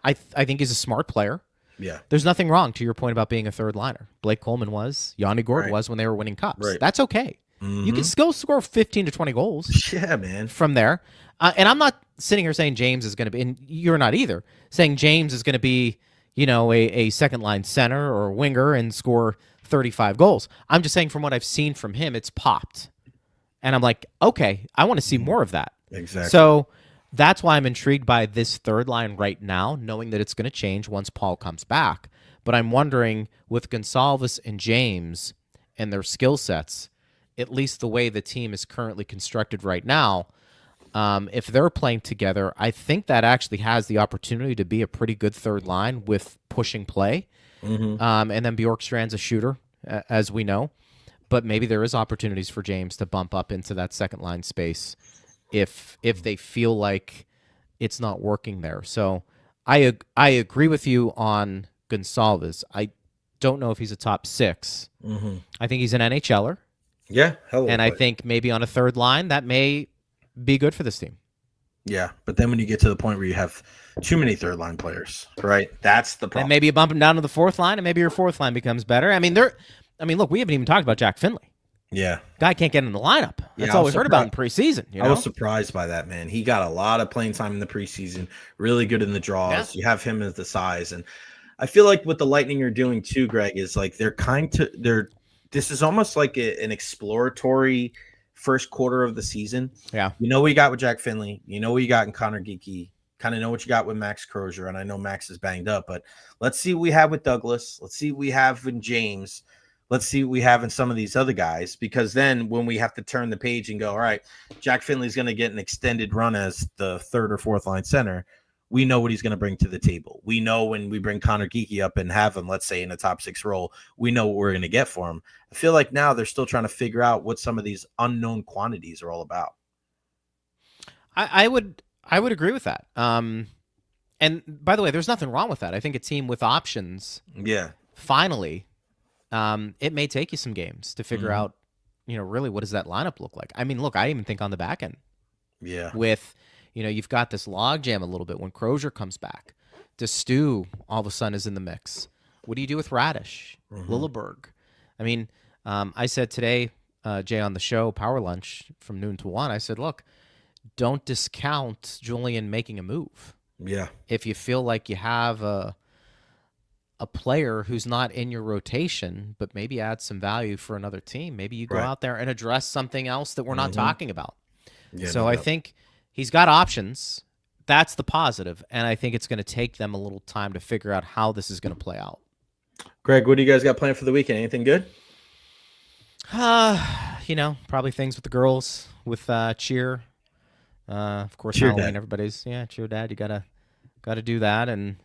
I think he's a smart player. Yeah. There's nothing wrong to your point about being a third liner. Blake Coleman was. Yanni Gourde was when they were winning cups. Right. That's okay. Mm-hmm. You can still score 15 to 20 goals. Yeah, man. From there. And I'm not sitting here saying James is going to be, and you're not either, saying James is going to be, a second line center or winger and score 35 goals. I'm just saying from what I've seen from him, it's popped. And I'm like, okay, I want to see more of that. Exactly. So that's why I'm intrigued by this third line right now, knowing that it's going to change once Paul comes back. But I'm wondering with Gonsalves and James and their skill sets, at least the way the team is currently constructed right now, if they're playing together, I think that actually has the opportunity to be a pretty good third line with pushing play. Mm-hmm. And then Bjorkstrand's a shooter, as we know. But maybe there is opportunities for James to bump up into that second line space if they feel like it's not working there. So I agree with you on Gonsalves. I don't know if he's a top 6. Mm-hmm. I think he's an NHLer. Yeah. And I think maybe on a third line that may be good for this team. Yeah, but then when you get to the point where you have too many third line players, right? That's the problem. And maybe you bump him down to the fourth line, and maybe your fourth line becomes better. I mean, look, we haven't even talked about Jack Finley. Yeah, guy can't get in the lineup. That's all we heard about in preseason. I was surprised by that, man. He got a lot of playing time in the preseason. Really good in the draws. Yeah. You have him as the size, and I feel like what the Lightning are doing too, Greg, is like this is almost like an exploratory first quarter of the season. Yeah. You know what you got with Jack Finley. You know what you got in Connor Geekie. Kind of know what you got with Max Crozier. And I know Max is banged up, but let's see what we have with Douglas. Let's see what we have in James. Let's see what we have in some of these other guys, because then when we have to turn the page and go, all right, Jack Finley's going to get an extended run as the third or fourth line center, we know what he's going to bring to the table. We know when we bring Connor Geekie up and have him, let's say, in a top 6 role, we know what we're going to get for him. I feel like now they're still trying to figure out what some of these unknown quantities are all about. I would agree with that. And by the way, there's nothing wrong with that. I think a team with options, finally, it may take you some games to figure out, really what does that lineup look like? I mean, look, I even think on the back end, with, you've got this logjam a little bit when Crozier comes back. Stu all of a sudden is in the mix. What do you do with Radish, Lilleberg? I mean, I said today, Jay, on the show, Power Lunch from noon to 1, I said, look, don't discount Julian making a move. Yeah. If you feel like you have a player who's not in your rotation, but maybe add some value for another team, maybe you go out there and address something else that we're not talking about. Yeah, so I think he's got options. That's the positive, and I think it's going to take them a little time to figure out how this is going to play out. Greg, what do you guys got planned for the weekend? Anything good? Probably things with the girls, with cheer. Of course, Cheer Halloween. dad. Everybody's cheer dad. You gotta do that, and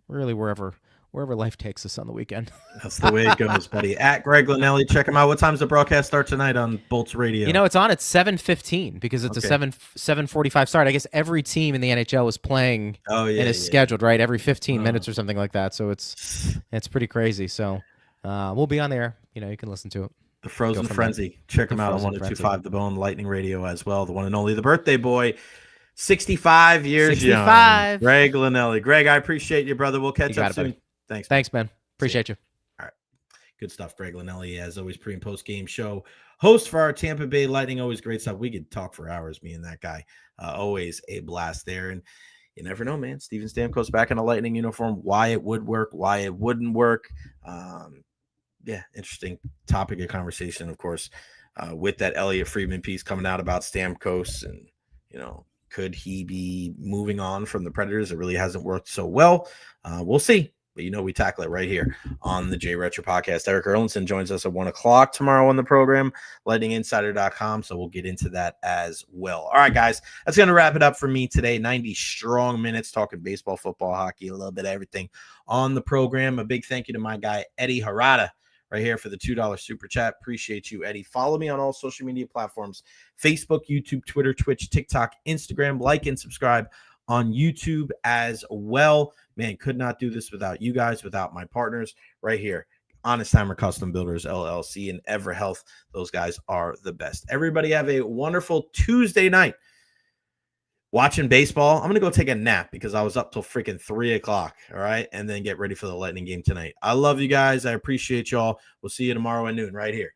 really wherever life takes us on the weekend. That's the way it goes, buddy. At Greg Linnelli, check him out. What time's the broadcast start tonight on Bolts Radio? It's on at 7:15 because it's a 7:45 start. I guess every team in the NHL is playing and is scheduled right every 15 minutes or something like that. So it's pretty crazy. So we'll be on there. You can listen to it. The Frozen Frenzy. Check him out on 102.5 The Bone Lightning Radio as well. The one and only, the birthday boy, 65 years young. Greg Linnelli. Greg, I appreciate you, brother. We'll catch up soon. Thanks, man. Appreciate you. All right. Good stuff, Greg Linnelli, as always, pre and post game show host for our Tampa Bay Lightning. Always great stuff. We could talk for hours, me and that guy. Always a blast there. And you never know, man. Steven Stamkos back in a Lightning uniform. Why it would work, why it wouldn't work. Interesting topic of conversation, of course, with that Elliot Friedman piece coming out about Stamkos. And, could he be moving on from the Predators? It really hasn't worked so well. We'll see. But we tackle it right here on the Recher podcast. Eric Erlinson joins us at 1 o'clock tomorrow on the program, lightninginsider.com. So we'll get into that as well. All right, guys, that's going to wrap it up for me today. 90 strong minutes talking baseball, football, hockey, a little bit of everything on the program. A big thank you to my guy, Eddie Harada, right here for the $2 super chat. Appreciate you, Eddie. Follow me on all social media platforms, Facebook, YouTube, Twitter, Twitch, TikTok, Instagram. Like and subscribe on YouTube as well. Man, could not do this without you guys, without my partners right here. Honest Timer Custom Builders, LLC, and EverHealth. Those guys are the best. Everybody have a wonderful Tuesday night watching baseball. I'm going to go take a nap because I was up till freaking 3 o'clock. All right. And then get ready for the Lightning game tonight. I love you guys. I appreciate y'all. We'll see you tomorrow at noon right here